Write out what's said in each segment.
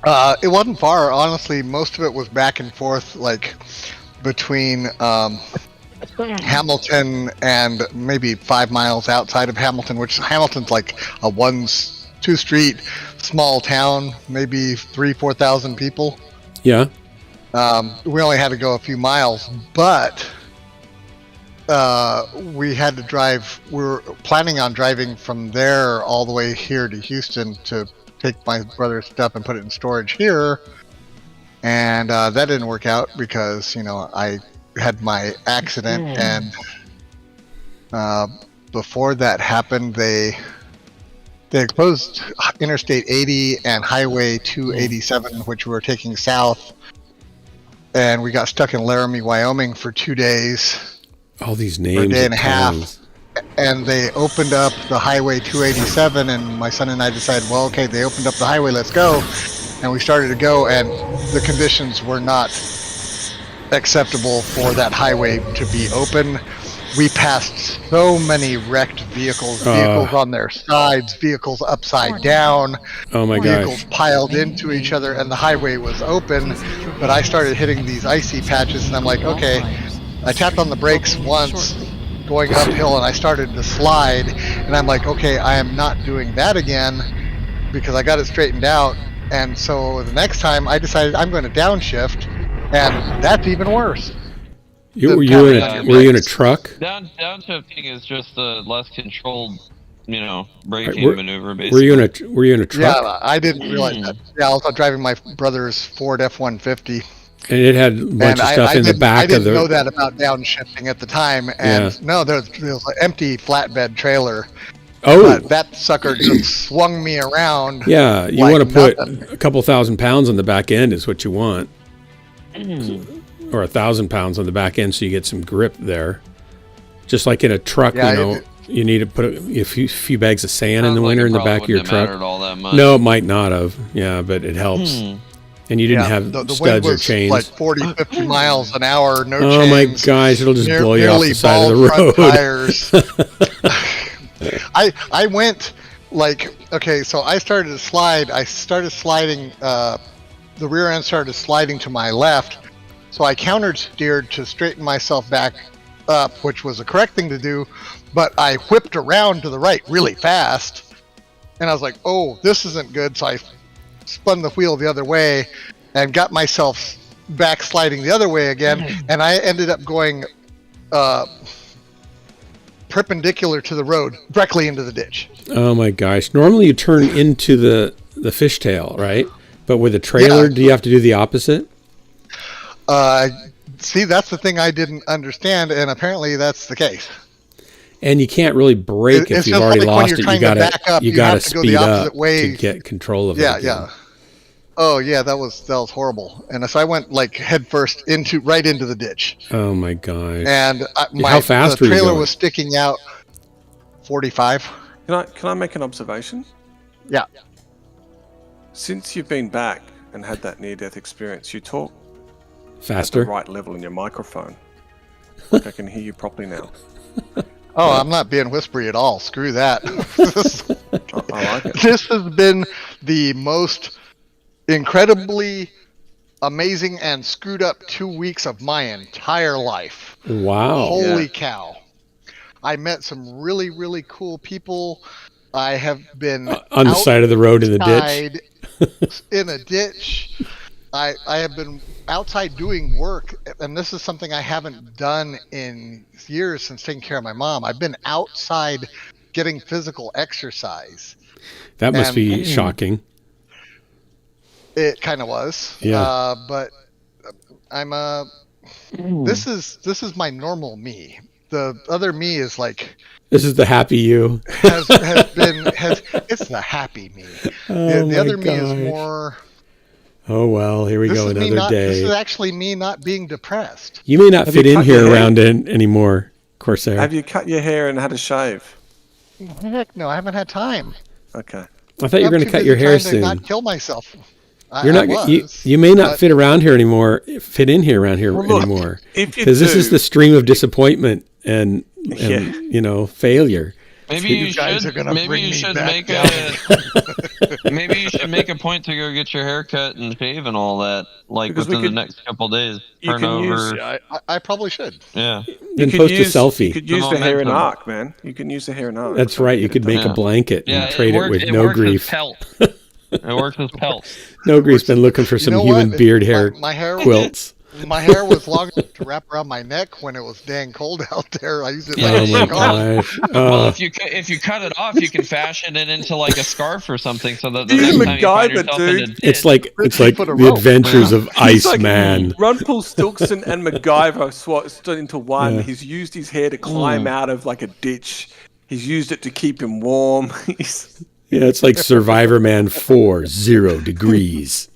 It wasn't far, honestly. Most of it was back and forth, like between Hamilton and maybe 5 miles outside of Hamilton, which Hamilton's like a two street small town, maybe 4,000 people. Yeah. We only had to go a few miles, but we had to drive. We were planning on driving from there all the way here to Houston to take my brother's stuff and put it in storage here. And that didn't work out because, I had my accident. And before that happened, they closed Interstate 80 and Highway 287, which we were taking south. And we got stuck in Laramie, Wyoming for 2 days. All these names. A day and a half. And they opened up the Highway 287, and my son and I decided, well, okay, they opened up the highway, let's go. And we started to go, and the conditions were not acceptable for that highway to be open. We passed so many wrecked vehicles on their sides, vehicles upside down, oh my vehicles gosh, piled into each other, and the highway was open. But I started hitting these icy patches, and I'm like, okay, I tapped on the brakes once going uphill, and I started to slide, and I'm like, okay, I am not doing that again because I got it straightened out. And so the next time I decided I'm going to downshift, and that's even worse. were you in a truck? Downshifting is just a less controlled, braking maneuver, basically. Were you in a truck? Yeah, I didn't realize that. Yeah, I was driving my brother's Ford F-150. And it had a bunch of stuff in the back of the... I didn't know that about downshifting at the time. And no, there was an empty flatbed trailer. Oh. But that sucker just swung me around. Yeah, you want to put a couple 1,000 pounds on the back end is what you want. Or 1,000 pounds on the back end so you get some grip there. Just like in a truck, you need to put a few bags of sand in the winter in the back of your truck. No, it might not have. Yeah, but it helps. And you didn't have the studs or chains. Like 40, 50 miles an hour, no chains. Oh my gosh, it'll just blow you off the side of the road. Tires. I went so I started to slide. I started sliding, the rear end started sliding to my left. So I counter steered to straighten myself back up, which was the correct thing to do. But I whipped around to the right really fast. And I was like, oh, this isn't good. So I spun the wheel the other way and got myself backsliding the other way again. And I ended up going perpendicular to the road, directly into the ditch. Oh my gosh. Normally you turn into the fishtail, right? But with a trailer, do you have to do the opposite? See, that's the thing I didn't understand, and apparently that's the case. And you can't really brake if you've already lost it. You gotta speed up to get control of it. Yeah. Oh yeah, that was horrible. And so I went head first right into the ditch. Oh my gosh! And how fast the were you trailer going? was sticking out 45. Can I make an observation? Yeah. Since you've been back and had that near-death experience, you talk faster at the right level in your microphone. Like I can hear you properly now. Oh, I'm not being whispery at all. Screw that. I like it. This has been the most incredibly amazing and screwed up 2 weeks of my entire life. Wow. Holy cow. I met some really, really cool people. I have been on the side of the road in the ditch. In a ditch. I have been outside doing work, and this is something I haven't done in years since taking care of my mom. I've been outside getting physical exercise. That must be shocking. It kind of was. Yeah. But I'm this is my normal me. The other me is this is the happy you. It's the happy me. The other me is more. Oh well, here we go, another day. This is actually me not being depressed. You may not fit in here around anymore, Corsair. Have you cut your hair and had a shave? Heck no, I haven't had time. Okay. I thought you were going to cut your hair soon. Not kill myself. You're not. You may not fit around here anymore. Fit in here around here anymore. Because this is the stream of disappointment and failure. Maybe You guys are gonna maybe bring you me should back make down. maybe you should make a point to go get your hair cut and shave and all that, like Because we within the could- next couple days. You Turn can over. use. I probably should. Yeah. Then could post a use, selfie. You could use the hair and momentum. arc, man. You can use the hair and arc. That's right. You could make a Yeah. blanket Yeah, and trade it works, with it no works grief. As pelt. It works as pelts. No grief's been looking for some know human what? beard hair My hair quilts. My hair was long enough to wrap around my neck when it was dang cold out there. I used it Yeah, like Oh a my scarf. gosh. Well, if you cut it off, you can fashion it into like a scarf or something, so that the He's next time you find MacGyver, yourself in a dude. ditch, It's like Put a the rope. adventures of He's like Iceman. Rumpelstiltskin and MacGyver stood into one. Yeah. He's used his hair to climb out of like a ditch. He's used it to keep him warm. He's... Yeah, it's like Survivor Man 4, 0 degrees.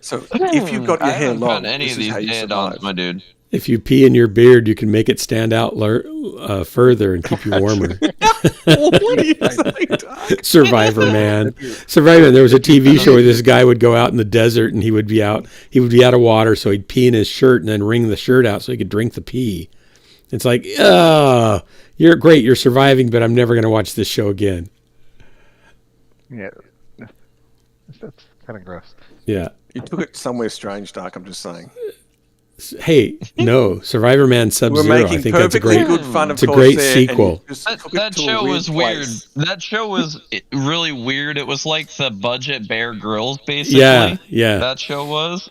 So if you've got your I hair haven't long, found any this of is these how you add-ons, survive. my dude. If you pee in your beard, you can make it stand out further and keep you warmer. What are you saying, Doug? Survivor Man. Survivor Man. There was a TV show where this guy would go out in the desert and he would be out of water, so he'd pee in his shirt and then wring the shirt out so he could drink the pee. It's like, you're great, you're surviving, but I'm never going to watch this show again. Yeah, that's kind of gross. Yeah. You took it somewhere strange, Doug. I'm just saying. Hey, no, Survivor Man We're Sub-Zero. making I think that's a perfectly great. good fun of it's a great Corsair, and you sequel. just That, took it that to a show was weird. place. That show was really weird. It was like the budget Bear Grylls, basically. Yeah. That show was.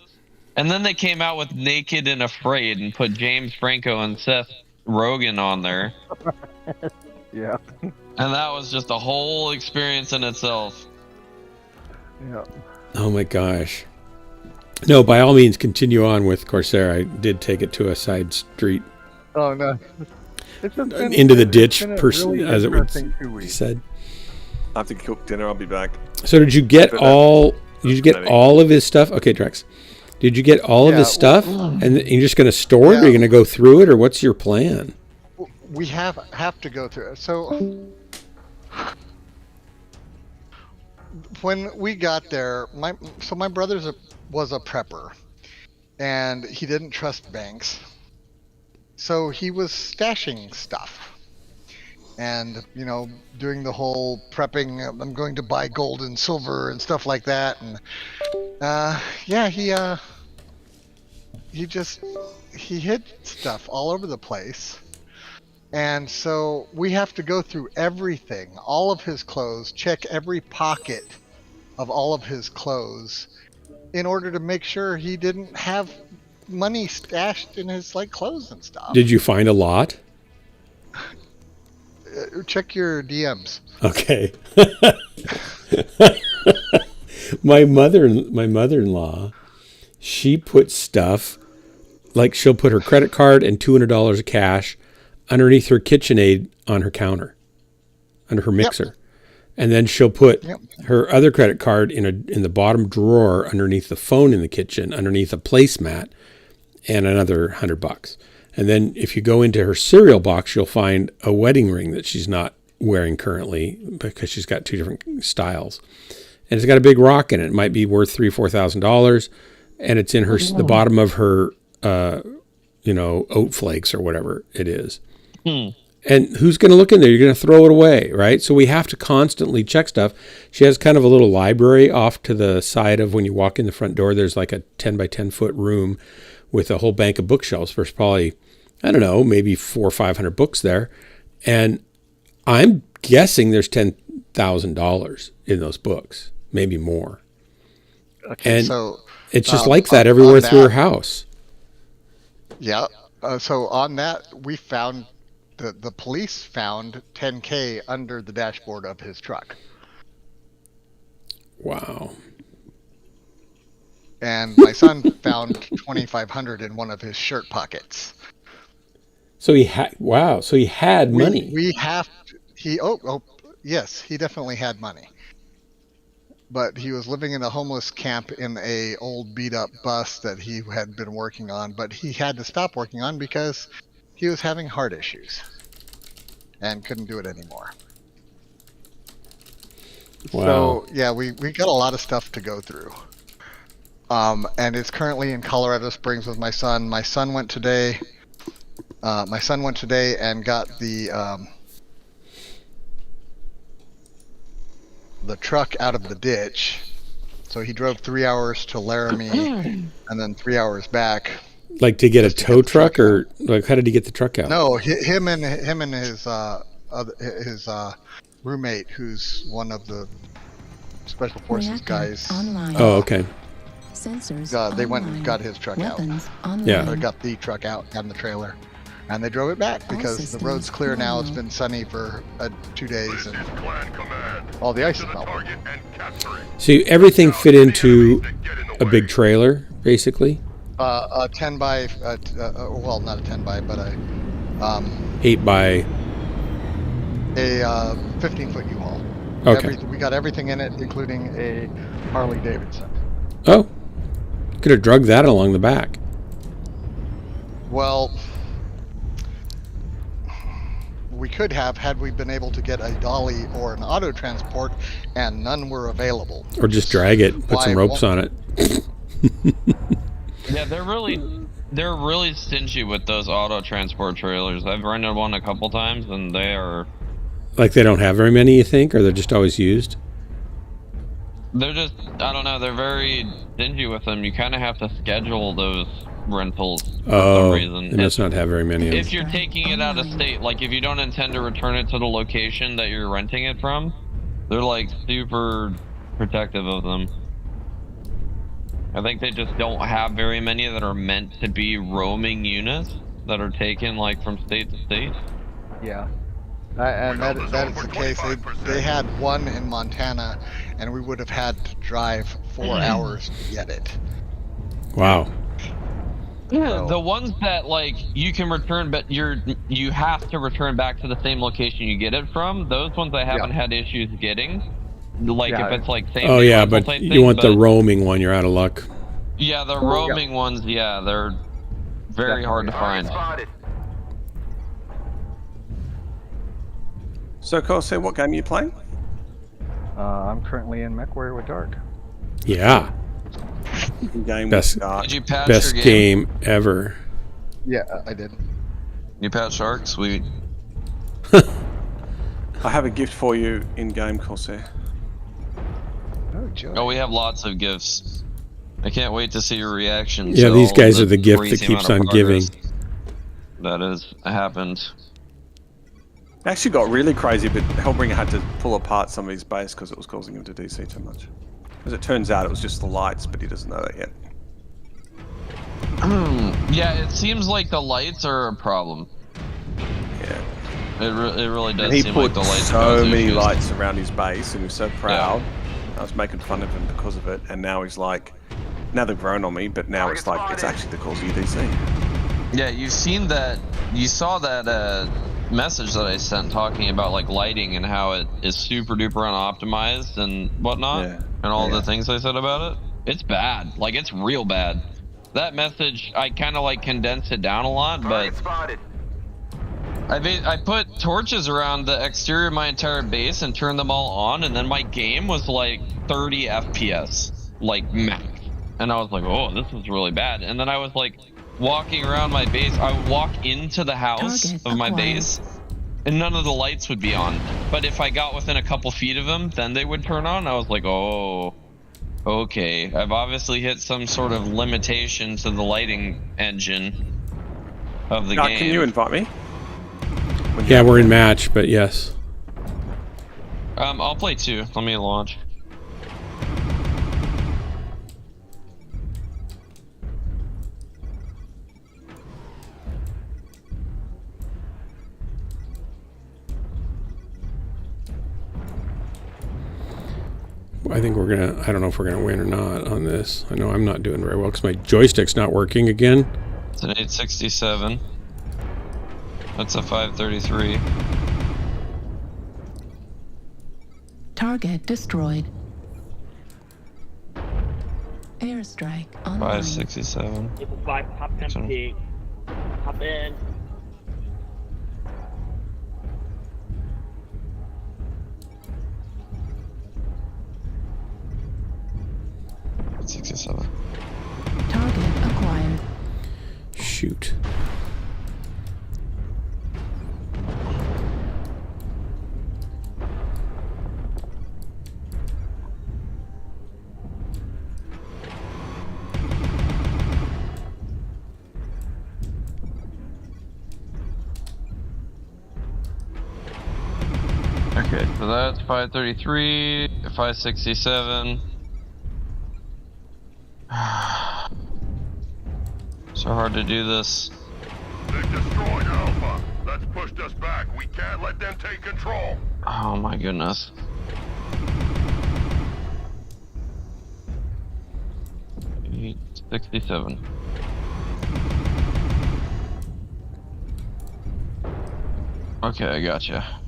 And then they came out with Naked and Afraid and put James Franco and Seth Rogen on there. Yeah. And that was just a whole experience in itself. Yeah. Oh my gosh. No, by all means, continue on with Corsair. I did take it to a side street Oh no. It's just been, into the ditch, it's been a really as it would interesting 2 be weeks. said. I have to cook dinner. I'll be back. So did you get But all? Did you get fascinating. all of his stuff? Okay, Drex. Did you get all of his Yeah, stuff, and you're just going to store it, or Yeah. you're going to go through it, or what's your plan? We have to go through it. So when we got there, my brother was a prepper, and he didn't trust banks, so he was stashing stuff, and doing the whole prepping. I'm going to buy gold and silver and stuff like that, and he hid stuff all over the place. And so we have to go through everything, all of his clothes, check every pocket of all of his clothes in order to make sure he didn't have money stashed in his clothes and stuff. Did you find a lot? Check your DMs. Okay. my mother-in-law, she puts stuff like she'll put her credit card and $200 of cash underneath her KitchenAid on her counter, under her mixer. And then she'll put her other credit card in the bottom drawer underneath the phone in the kitchen, underneath a placemat, and another $100. And then if you go into her cereal box, you'll find a wedding ring that she's not wearing currently because she's got 2 different styles. And it's got a big rock in it. It might be worth $3,000, $4,000, and it's in the bottom of her oat flakes or whatever it is. And who's going to look in there? You're going to throw it away, right? So we have to constantly check stuff. She has kind of a little library off to the side of when you walk in the front door. There's like a 10 by 10 foot room with a whole bank of bookshelves. There's probably, I don't know, maybe 400 or 500 books there. And I'm guessing there's $10,000 in those books, maybe more. Okay, And so it's just like that everywhere through her house. Yeah. So on that, we found the police found $10K under the dashboard of his truck. Wow. And my son found $2,500 in one of his shirt pockets. So he had money. Yes, he definitely had money. But he was living in a homeless camp in a old beat up bus that he had been working on, but he had to stop working on because he was having heart issues and couldn't do it anymore. Wow. So yeah, we got a lot of stuff to go through. And it's currently in Colorado Springs with my son. My son went today and got the the truck out of the ditch. So he drove 3 hours to Laramie and then 3 hours back. Like to get a Just to tow get the truck, truck or like how did he get the truck out? No, him and his roommate, who's one of the special forces Reactor guys. online. Oh, okay. Sensors They went online. and got his truck Weapons online. Yeah. out. Or got the truck out, got in the trailer. And they drove it back because the systems road's clear now. It's normal. been sunny for 2 days and all the ice is melted. So everything fit into a big trailer, basically. A 10 by, well, not a 10 by, but a 8 by. 15-foot U-Haul. Okay. We got everything in it, including a Harley Davidson. Oh, could have drugged that along the back. Well, we could have had we been able to get a dolly or an auto transport, and none were available. Or just drag it, put some ropes on it. Yeah, they're really stingy with those auto transport trailers. I've rented one a couple times, and they are. Like they don't have very many, you think, or they're just always used? They're just, I don't know, they're very stingy with them. You kind of have to schedule those rentals for some reason. They must not have very many of them. If you're taking it out of state, like if you don't intend to return it to the location that you're renting it from, they're like super protective of them. I think they just don't have very many that are meant to be roaming units that are taken like from state to state. Yeah. And that is the case. They had one in Montana, and we would have had to drive 4 hours to get it. Wow. Yeah, the ones that like you can return, but you have to return back to the same location you get it from. Those ones I haven't had issues getting. Like if it's like same. Oh yeah, but you want the roaming one, you're out of luck. Yeah, the roaming ones. Yeah, they're very hard to find. So, Corsair, what game are you playing? I'm currently in Mech Warrior with Dark. Yeah. Game Best- with Dark. Did you patch Best your game ever. Yeah, I did. You patch Shark? Sweet. I have a gift for you in game, Corsair. Oh, joy. Oh, we have lots of gifts. I can't wait to see your reaction. Yeah, to these all guys the are the gift that crazy keeps amount on of giving. progress that has happened. It actually got really crazy, but Hellbringer had to pull apart some of his base because it was causing him to DC too much. As it turns out, it was just the lights, but he doesn't know that yet. Yeah, it seems like the lights are a problem. Yeah. It really does And he seem put like the lights so cause many issues. lights around his base, and he was so proud. I was making fun of him because of it, and now he's like, now they've grown on me, but now it's like, it's actually the cause of your DC. Yeah, you've seen that. You saw that message that I sent talking about like lighting and how it is super duper unoptimized and whatnot, and all the things I said about it. It's bad. Like it's real bad. That message, I kind of like condensed it down a lot, but I put torches around the exterior of my entire base and turned them all on, and then my game was like 30 FPS, like max. And I was like, oh, this is really bad. And then I was like walking around my base. I would walk into the house of my base, and none of the lights would be on. But if I got within a couple feet of them, then they would turn on. I was like, oh, okay. I've obviously hit some sort of limitation to the lighting engine of the game. Can you invite me? Yeah, we're in match, but yes. I'll play 2. Let me launch. I think we're gonna. I don't know if we're gonna win or not on this. I know I'm not doing very well because my joystick's not working again. It's an 867. That's a 533. Target destroyed. Airstrike online. 567. People buy pop empty. Hop in. Target acquired. Shoot. So that's 533, 567. So hard to do this. They destroyed Alpha. That's pushed us back. We can't let them take control. Oh my goodness. Eight, 67. Okay, I gotcha.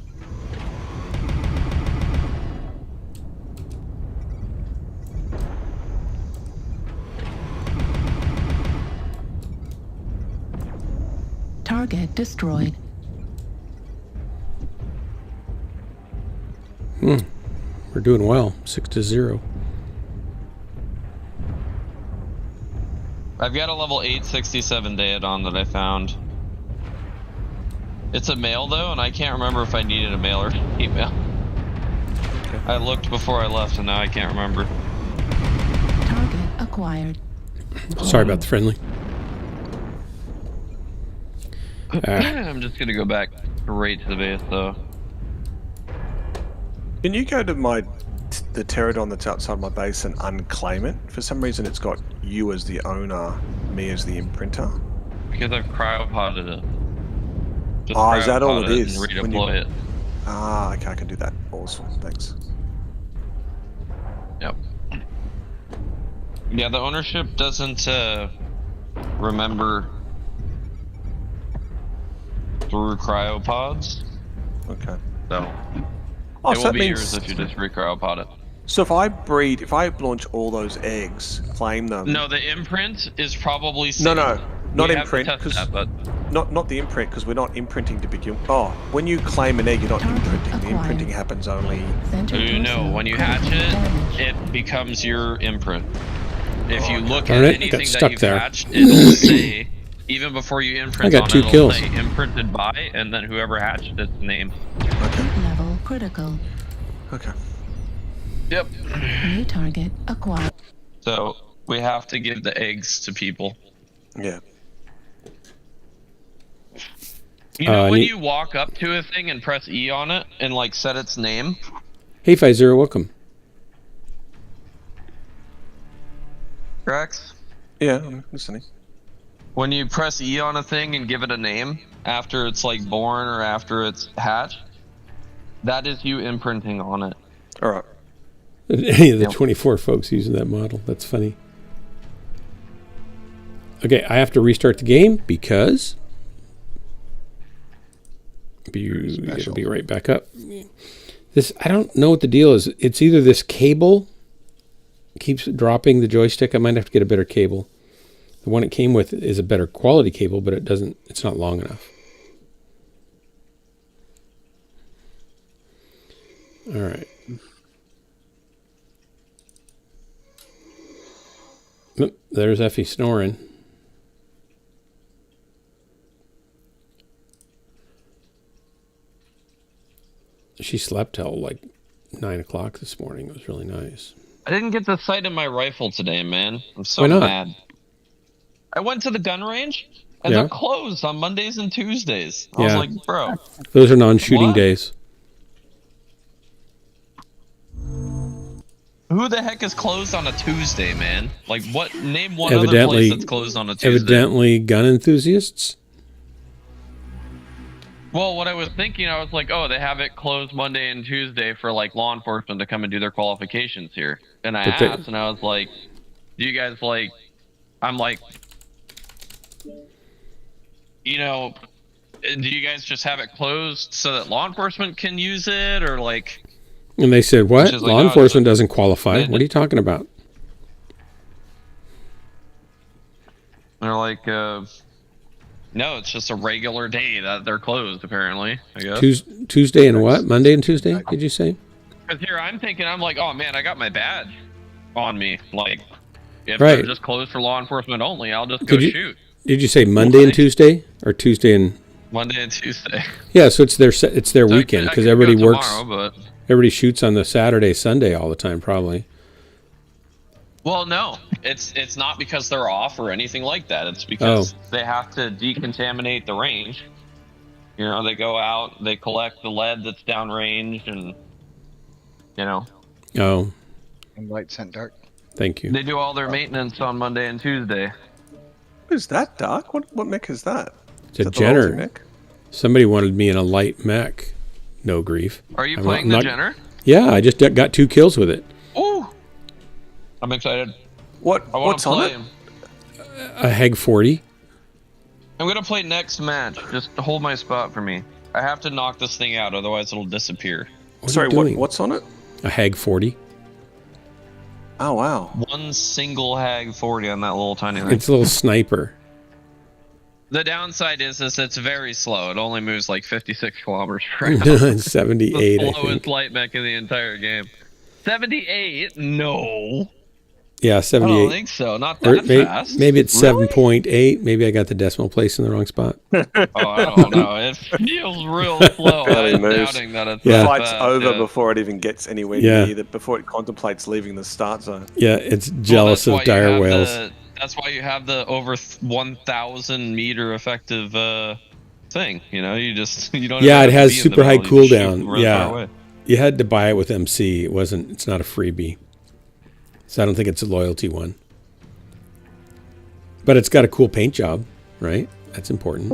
Target destroyed. We're doing well. 6-0. I've got a level 867 Daedon that I found. It's a male though, and I can't remember if I needed a male or female. Okay. I looked before I left, and now I can't remember. Target acquired. Sorry about the friendly. I'm just gonna go back right to the base though. Can you go to the pterodon that's outside my base and unclaim it? For some reason it's got you as the owner, me as the imprinter. Because I've cryopotted it. Just Oh, is that all cryopod it is? And When you- redeploy it. Ah, okay, I can do that. Awesome, thanks. Yep. Yeah, the ownership doesn't remember through cryopods, Okay. so Oh, it so will that be means... yours if you just recryopod it. So if I launch all those eggs, claim them... No, the imprint is probably No, safe. not We have to imprint, test because... that, but Not the imprint, because we're not imprinting to begin... Oh, when you claim an egg, you're not Target imprinting. The acquired. imprinting happens only... Center you know, torso when you critical hatch it, damage. it becomes your imprint. If you look Darn at it, I got anything stuck that you've there. hatched, it'll say, even before you imprint I got on 2 it, it'll kills. say imprinted by, and then whoever hatched its name. Okay, Heat level critical. okay. Yep. New target acquired. So we have to give the eggs to people. Yeah. You know when neat. you walk up to a thing and press E on it and like set its name? Hey, 50, welcome. Rex? Yeah, I'm listening. When you press E on a thing and give it a name after it's like born or after it's hatched, that is you imprinting on it. Alright. Any of the Yep. 24 folks using that model. That's funny. Okay, I have to restart the game because it'll be right back up. This, I don't know what the deal is. It's either this cable keeps dropping the joystick. I might have to get a better cable. The one it came with is a better quality cable, but it's not long enough. All right. Oh, there's Effie snoring. She slept till like 9 o'clock this morning. It was really nice. I didn't get the sight of my rifle today, man. I'm so Why not? mad. I went to the gun range and Yeah. they're closed on Mondays and Tuesdays. I Yeah. was like, bro. Those are non-shooting What? days. Who the heck is closed on a Tuesday, man? Like, what? Name one other Evidently- place that's closed on a Tuesday. Evidently, gun enthusiasts. Well, what I was thinking, I was like, oh, they have it closed Monday and Tuesday for like law enforcement to come and do their qualifications here. And I But they- asked, and I was like, do you guys like? I'm like, you know, do you guys just have it closed so that law enforcement can use it, or like? And they said, what? Which is like, Law no, enforcement doesn't qualify. Yeah. What are you talking about? They're like, no, it's just a regular day that they're closed, apparently, I guess. Tuesday and what? Monday and Tuesday, did you say? Because here I'm thinking, I'm like, oh man, I got my badge on me. Like, if Right. they're just closed for law enforcement only, I'll just go Could you- shoot. Did you say Monday and Tuesday? Or Tuesday and... Monday and Tuesday. Yeah, so it's their So weekend, I because could everybody go works... tomorrow, but... Everybody shoots on the Saturday, Sunday all the time, probably. Well, no, it's not because they're off or anything like that. It's because they have to decontaminate the range. You know, they go out, they collect the lead that's downrange, and You know, Oh, And light sent dark. thank you. they do all their maintenance on Monday and Tuesday. Who's that, Dark? What mech is that? It's a Is that the royalty Jenner. mech? Somebody wanted me in a light mech. No grief. Are you I'm playing not- the Jenner? Yeah, I just got 2 kills with it. Ooh, I'm excited. What? I want What's to on play. it? A Heg 40. I'm gonna play next match. Just hold my spot for me. I have to knock this thing out, otherwise it'll disappear. What are Sorry, you doing? what's on it? A Heg 40. Oh wow. One single Hag 40 on that little tiny thing. It's a little sniper. The downside is it's very slow. It only moves like 56 kilometers per hour. 78, The I slowest think. light mech in the entire game. 78? No. Yeah, I 78. don't think so. Not Or that fast. maybe it's Really? 7.8. Maybe I got the decimal place in the wrong spot. Oh, I don't know. It feels real slow. Barely I'm moves. doubting that it's Yeah. that Fight's fast, over yeah. before it even gets anywhere Yeah. near that. Before it contemplates leaving the start zone. Yeah, it's Well, jealous that's why of you dire have whales. That's why you have the over 1,000 meter effective thing. You know, you don't. Yeah, even it have has to be in the super high middle, you just shoot cooldown. really Yeah. far away. You had to buy it with MC. It's not a freebie. So I don't think it's a loyalty one. But it's got a cool paint job, right? That's important.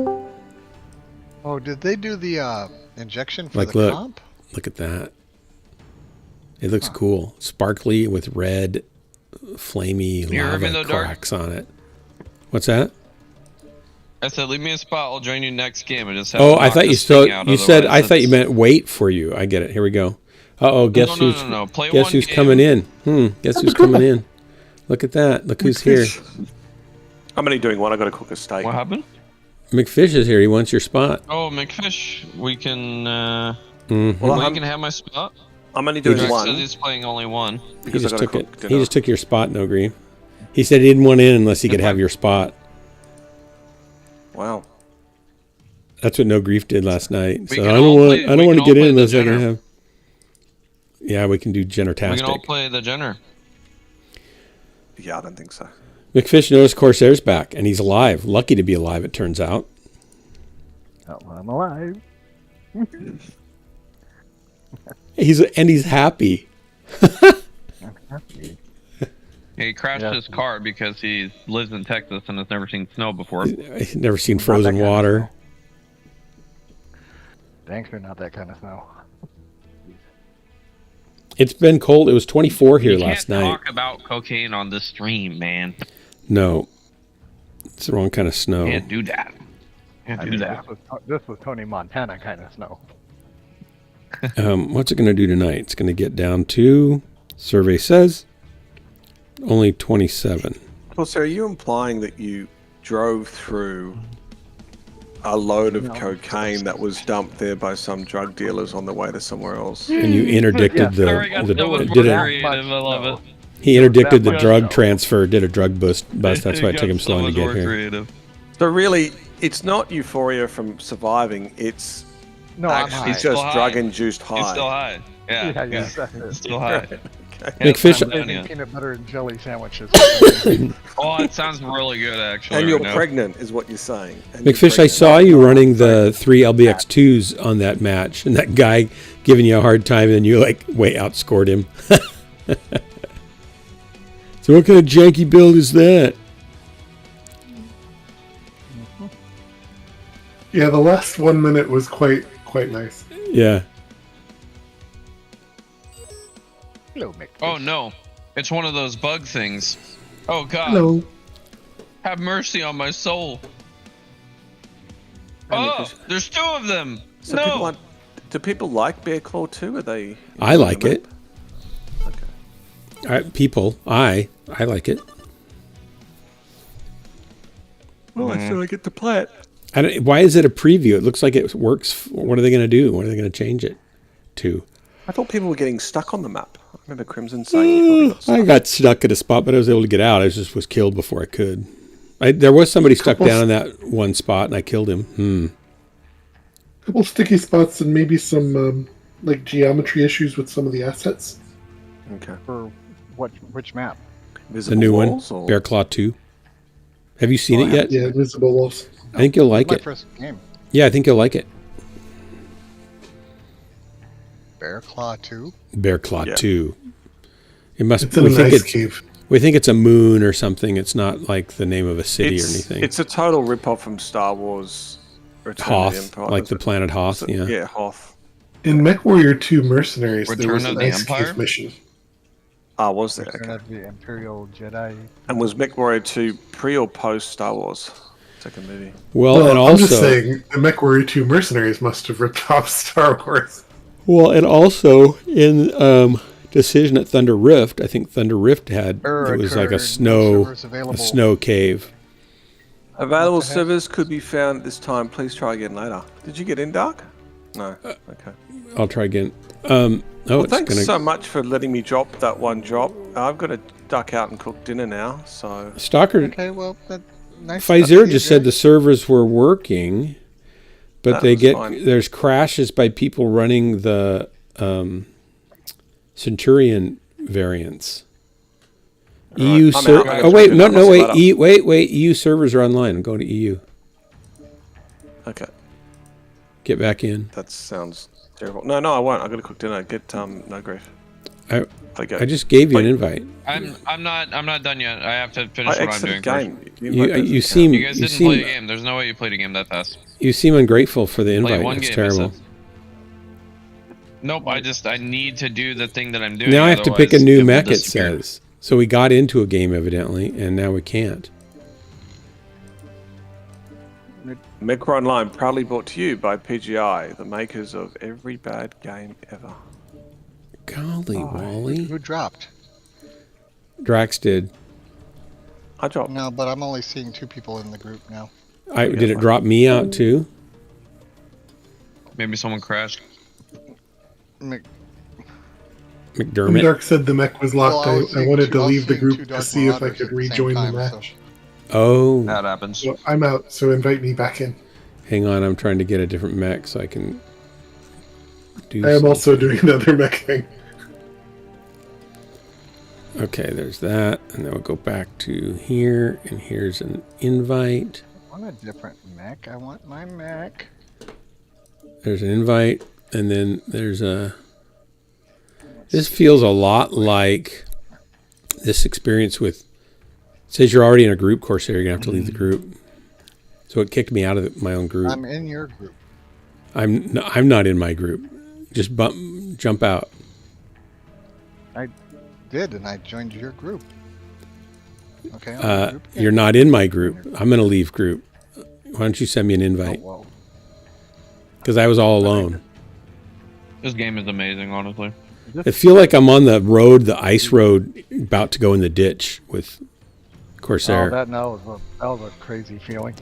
Oh, did they do the injection for Like, the look. comp? Look at that. It looks cool. Sparkly with red, flamey You're in lava the dark? cracks on it. What's that? I said, leave me a spot. I'll join you next game. I just have Oh, to I knock thought you this still. thing out, You said. I otherwise thought you it's- meant wait for you. I get it. Here we go. Uh-oh, guess no, who's no. Play guess one who's game. coming in? Guess who's coming in? Look at that. Look who's here. I'm only doing one. I got to cook a steak. What happened? McFish is here. He wants your spot. Oh, McFish. We can. Mhm. Well, we I'm, can have my spot. I'm only doing Greg one. says he's playing only one. He because I just gotta took it. cook He dinner. just took your spot, no grief. He said he didn't want in unless he could have your spot. Wow. That's what No Grief did last night. We So can I all don't want. play- I don't we want to can all get in play the unless I can Jenner. have. Yeah, we can do We can all Jennertastic. play the Jenner. Yeah, I don't think so. McFish noticed Corsair's back, and he's alive. Lucky to be alive, it turns out. Oh, I'm alive. He's happy. I'm happy. He crashed Yeah. his car because he lives in Texas and has never seen snow before. He's never seen Not that frozen kind of water. snow. Thanks for not that kind of snow. It's been cold. It was 24 here You last can't night. talk about cocaine on this stream, man. No, it's the wrong kind of snow. Can't do that. Can't I do mean, that. this was Tony Montana kind of snow. What's it going to do tonight? It's going to get down to, survey says, only 27. Well, so are you implying that you drove through a load of No. cocaine that was dumped there by some drug dealers on the way to somewhere else? And you interdicted Yeah. the, Sorry, guys, that was the more did a, creative. I love it. he interdicted the That drug much, though. transfer, did a drug bust. That's why it took him so so long to much get more here. creative. So really, it's not euphoria from surviving. It's No, I'm Actually, high. it's still just high. drug-induced He's high. still high. Yeah, Yeah, yeah, he's that's it. still high. McFish- Hasn't come down Making yet. peanut butter and jelly sandwiches. Oh, it sounds really good, actually. And you're right now. pregnant, is what you're saying. And you're McFish, I pregnant. saw you running the 3 LBX2s on that match, and that guy giving you a hard time, and then you outscored him. So what kind of janky build is that? Yeah, the last 1 minute was quite nice. Yeah. Hello, Mick. Oh no, it's one of those bug things. Oh god, Hello. have mercy on my soul. And Oh, McFish- there's 2 of them. So No. people do people like Bear Claw too? Are they? I like it. Okay. I like it. Well, I still get to play it. Why is it a preview? It looks like it works. What are they going to do? What are they going to change it to? I thought people were getting stuck on the map. I remember Crimson saying he thought he got I stuck. got stuck at a spot, but I was able to get out. I just was killed before I could. There was somebody stuck down in that one spot, and I killed him. Couple sticky spots and maybe some like geometry issues with some of the assets. Okay. For which map? The Visible new walls, one, or- Bear Claw 2. Have you seen it yet? Yeah, visible walls. I think you'll like My it. first game. Yeah, I think you'll like it. Bear Claw 2? Bear Claw Yeah. 2. It must. It's in an ice cave. We think it's a moon or something. It's not like the name of a city or anything. It's a total rip-off from Star Wars Return of the Hoth, Empire. like the planet Hoth. Yeah. Yeah, Hoth. In MechWarrior 2 Mercenaries, there Return was of an the ice Empire? cave mission. Ah, was there? Return Okay. of the Imperial Jedi. And was MechWarrior 2 pre or post Star Wars? Second movie. Well, and I'm just also, saying, the MechWarrior 2 Mercenaries must have ripped off Star Wars. in Decision at Thunder Rift, I think Thunder Rift had it was like a snow cave. Available servers could be found at this time. Please try again later. Did you get in, Dark? No. Okay. I'll try again. Well, it's thanks gonna so much for letting me drop that one drop. I've got to duck out and cook dinner now, so... Stalker. Okay, well, nice. Pfizer just said the servers were working, but That was fine. there's crashes by people running the Centurion variants. EU I'm server. out. Oh wait, I'm no, gonna wait, split up. wait. EU servers are online. I'm going to EU. Okay. Get back in. That sounds terrible. No, I won't. I've got to cook dinner. Get no grief. I Okay. I just gave you an Wait. invite. I'm not done yet. I have to finish I what I'm exited doing game. first. You seem You guys didn't play a game. There's no way you played a game that fast. you seem ungrateful for the Play invite. one It's game. I terrible. said. Nope. I need to do the thing that I'm doing. Now I have to pick a otherwise new will mech. It disappear. says so. We got into a game evidently, and now we can't. Mecra Online, proudly brought to you by PGI, the makers of every bad game ever. Golly, Wally. Who dropped? Drax did. I dropped. No, but I'm only seeing 2 people in the group now. Did it drop me out too? Maybe someone crashed. McDermott. Dark said the mech was locked. Well, I was I seeing wanted two- to I was leave the seeing group two to Dark see if I Marauders could at the same rejoin the time, so- match. Oh, That happens. So I'm out, so invite me back in. hang on. I'm trying to get a different mech so I can do. I am some- also doing another mech thing. Okay, there's that, and then we'll go back to here, and here's an invite. I want a different mech. I want my mech. There's an invite, and then there's a. This feels a lot like this experience with. It says you're already in a group, Corsair. You're gonna have to leave the group. So it kicked me out of my own group. I'm in your group. I'm not in my group. Just jump out. I did, and I joined your group. Okay. I'm in your group. You're not in my group. I'm gonna leave group. Why don't you send me an invite? Whoa. Because I was all alone. This game is amazing, honestly. I feel like I'm on the road, the ice road, about to go in the ditch with Corsair. Oh, that was a crazy feeling.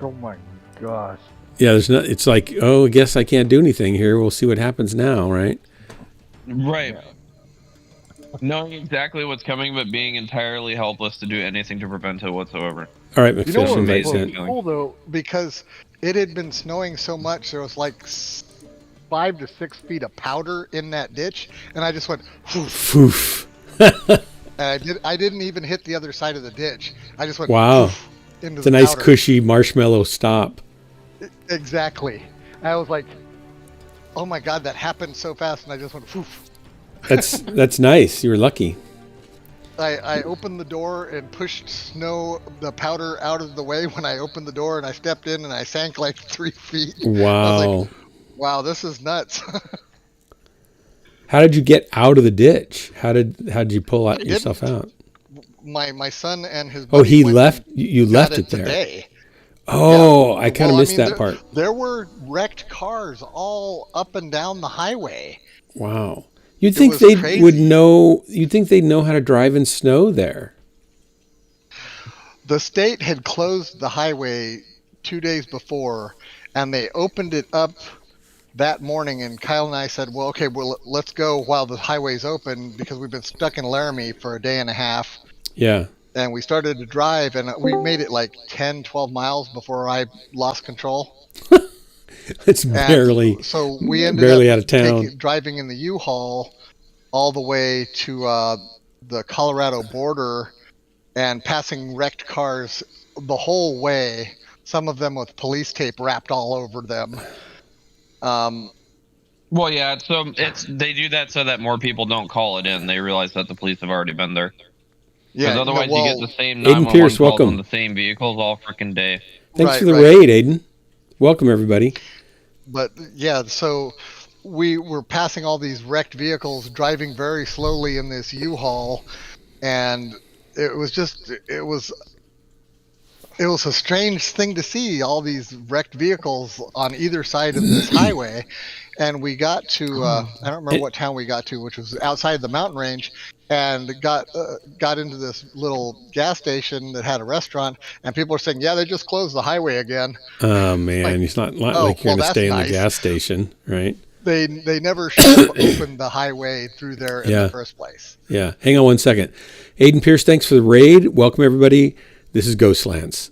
Oh my gosh. Yeah, there's no. It's like, oh, I guess I can't do anything here. We'll see what happens now, right? Right. Knowing exactly what's coming, but being entirely helpless to do anything to prevent it whatsoever. All right, You know McFish, what invite was sent. cool though, because it had been snowing so much, there was like 5 to 6 feet of powder in that ditch, and I just went, "Poof." Foof. And I didn't even hit the other side of the ditch. I just went, Wow. "Poof," into It's a the nice powder. cushy marshmallow stop. Exactly. I was like, oh my god, that happened so fast, and I just went, poof. That's nice. You were lucky. I opened the door and pushed the powder out of the way when I opened the door, and I stepped in and I sank like 3 feet. I was Wow. like, wow, this is nuts. How did you get out of the ditch? How did you pull yourself out? My son and his Oh, buddy he went left. and You got left it there. today. Oh, Yeah. I kind of Well, missed that there, part. There were wrecked cars all up and down the highway. Wow. You'd think was they crazy. would know. You'd think they'd know how to drive in snow there. The state had closed the highway 2 days before, and they opened it up that morning. And Kyle and I said, well, okay, well, let's go while the highway's open, because we've been stuck in Laramie for a day and a half. Yeah. And we started to drive, and we made it like 10, 12 miles before I lost control. It's And barely. so we ended barely up out of town. driving in the U-Haul all the way to the Colorado border and passing wrecked cars the whole way, some of them with police tape wrapped all over them. Well, yeah. So they do that so that more people don't call it in. They realize that the police have already been there. Yeah, Because otherwise, you get the same Aiden 911 Pierce, calls welcome. on the same vehicles all freaking day. Thanks right, for the right. raid, Aiden. Welcome, everybody. But yeah, so we were passing all these wrecked vehicles, driving very slowly in this U-Haul, and it was a strange thing to see, all these wrecked vehicles on either side of this highway. And we got to I don't remember what town we got to, which was outside the mountain range, and got into this little gas station that had a restaurant, and people were saying, yeah, they just closed the highway again. Oh man, it's not like you're going to that's stay in the nice. gas station, right? They never should have opened the highway through there in the first place. Yeah. Hang on one second. Aiden Pierce, thanks for the raid. Welcome, everybody. This is Ghostlands.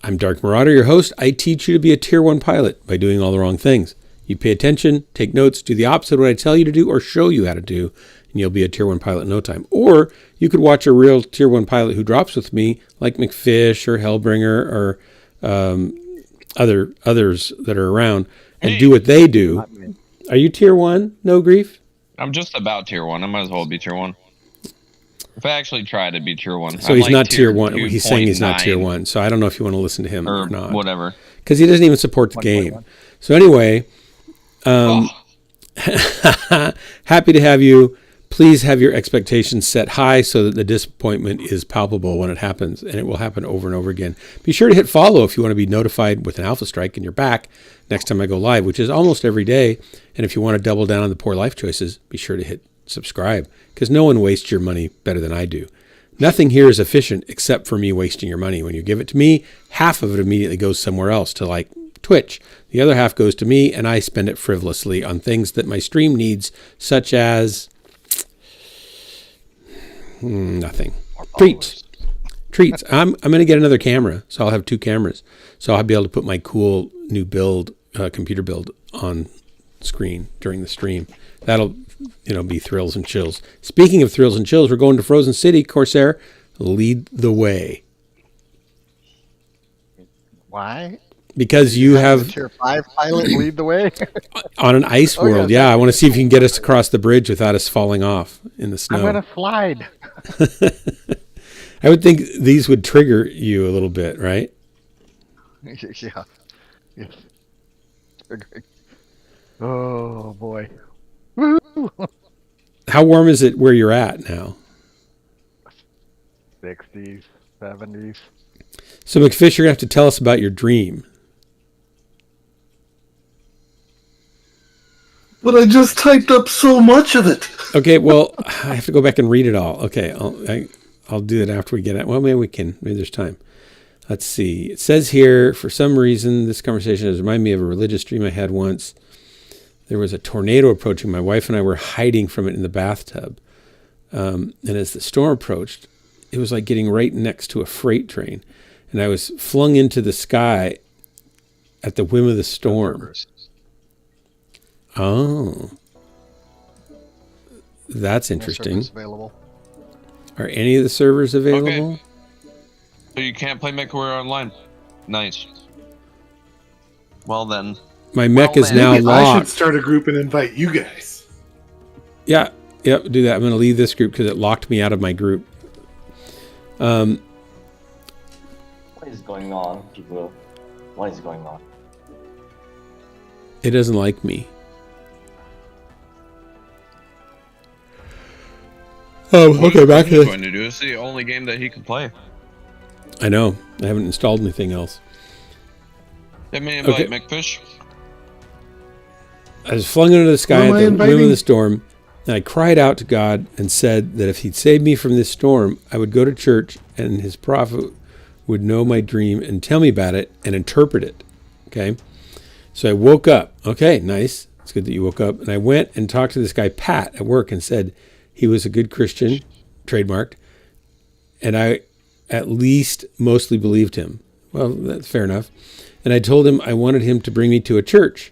I'm Dark Marauder, your host. I teach you to be a Tier 1 pilot by doing all the wrong things. You pay attention, take notes, do the opposite of what I tell you to do or show you how to do, and you'll be a Tier 1 pilot in no time. Or you could watch a real Tier 1 pilot who drops with me, like McFish or Hellbringer or others that are around, and do what they do. Are you Tier 1? No grief? I'm just about Tier 1. I might as well be Tier 1. If I actually try to be Tier 1. So I'm he's like not Tier 1. He's saying he's not 2.9 Tier 1. So I don't know if you want to listen to him or not. Whatever. Because he doesn't even support the game. So anyway, happy to have you. Please have your expectations set high so that the disappointment is palpable when it happens, and it will happen over and over again. Be sure to hit follow if you want to be notified with an alpha strike in your back next time I go live, which is almost every day. And if you want to double down on the poor life choices, be sure to hit subscribe, because no one wastes your money better than I do. Nothing here is efficient except for me wasting your money. When you give it to me, half of it immediately goes somewhere else to like Twitch. The other half goes to me, and I spend it frivolously on things that my stream needs, such as nothing. Treats. I'm going to get another camera, so I'll have 2 cameras. So I'll be able to put my cool new build, computer build, on screen during the stream. That'll, be thrills and chills. Speaking of thrills and chills, we're going to Frozen City. Corsair, lead the way. Why? Because you have Tier 5 pilot lead the way. on an ice world. Yeah, I want to see if you can get us across the bridge without us falling off in the snow. I'm gonna slide. I would think these would trigger you a little bit, right? Yeah. Yes. Oh boy. Woo! How warm is it where you're at now? 60s, 70s. So McFish, you're going to have to tell us about your dream. But I just typed up so much of it. Okay, well, I have to go back and read it all. Okay, I'll do it after we get it. Well, maybe we can. Maybe there's time. Let's see. It says here, for some reason, this conversation has reminded me of a religious dream I had once. There was a tornado approaching. My wife and I were hiding from it in the bathtub. And as the storm approached, it was like getting right next to a freight train. And I was flung into the sky at the whim of the storm. Oh. That's interesting. Available. Are any of the servers available? Okay. So you can't play MechWarrior online. Nice. Well then. My mech is then. now Maybe I should locked. start a group and invite you guys. Yeah, yep, do that. I'm going to leave this group because it locked me out of my group. What is going on, people? What is going on? It doesn't like me. Oh, okay, back to What this. he's going to do. It's the only game that he can play. I know. I haven't installed anything else. Let me invite Okay. McFish. I was flung into the sky Who at am I the whim of inviting? the storm, and I cried out to God and said that if he'd save me from this storm, I would go to church and his prophet would know my dream and tell me about it and interpret it. Okay? So I woke up. Okay, nice. It's good that you woke up. And I went and talked to this guy, Pat, at work and said he was a good Christian, trademarked, and I at least mostly believed him. Well, that's fair enough. And I told him I wanted him to bring me to a church,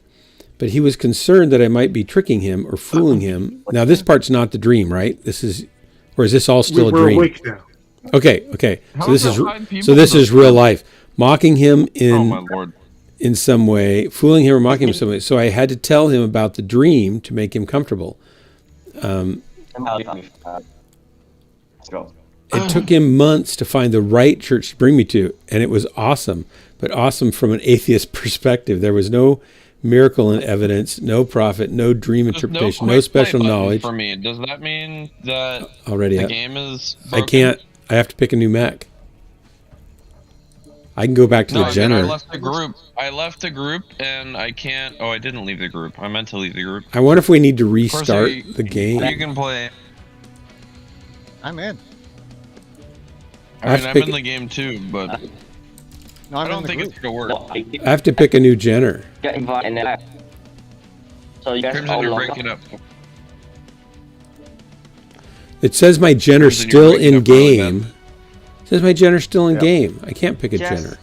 but he was concerned that I might be tricking him or fooling him. Now, this part's not the dream, right? This is, or is this all still a We're dream? awake now. Okay. How So this is is there 5 people so this in is real life. Mocking him Oh my lord. in some way, fooling him or mocking him in some way. So I had to tell him about the dream to make him comfortable. It took him months to find the right church to bring me to, and it was awesome, but awesome from an atheist perspective. There was no miracle in evidence, no prophet, no dream interpretation, no special knowledge. For me, does that mean that already the game is broken? I can't. I have to pick a new mech. I can go back to the Jenner. I left the group. I left the group, and I can't. Oh, I didn't leave the group. I meant to leave the group. I wonder if we need to restart the game. You can play. I'm in. I mean, I'm in the game too, but no, I don't think it's gonna work. I have to pick a new Jenner. So you guys Crimson, you're breaking up. It says my Jenner's Crimson, still you're breaking in up really game. bad. It says my Jenner's still in game. I can't pick a Jenner.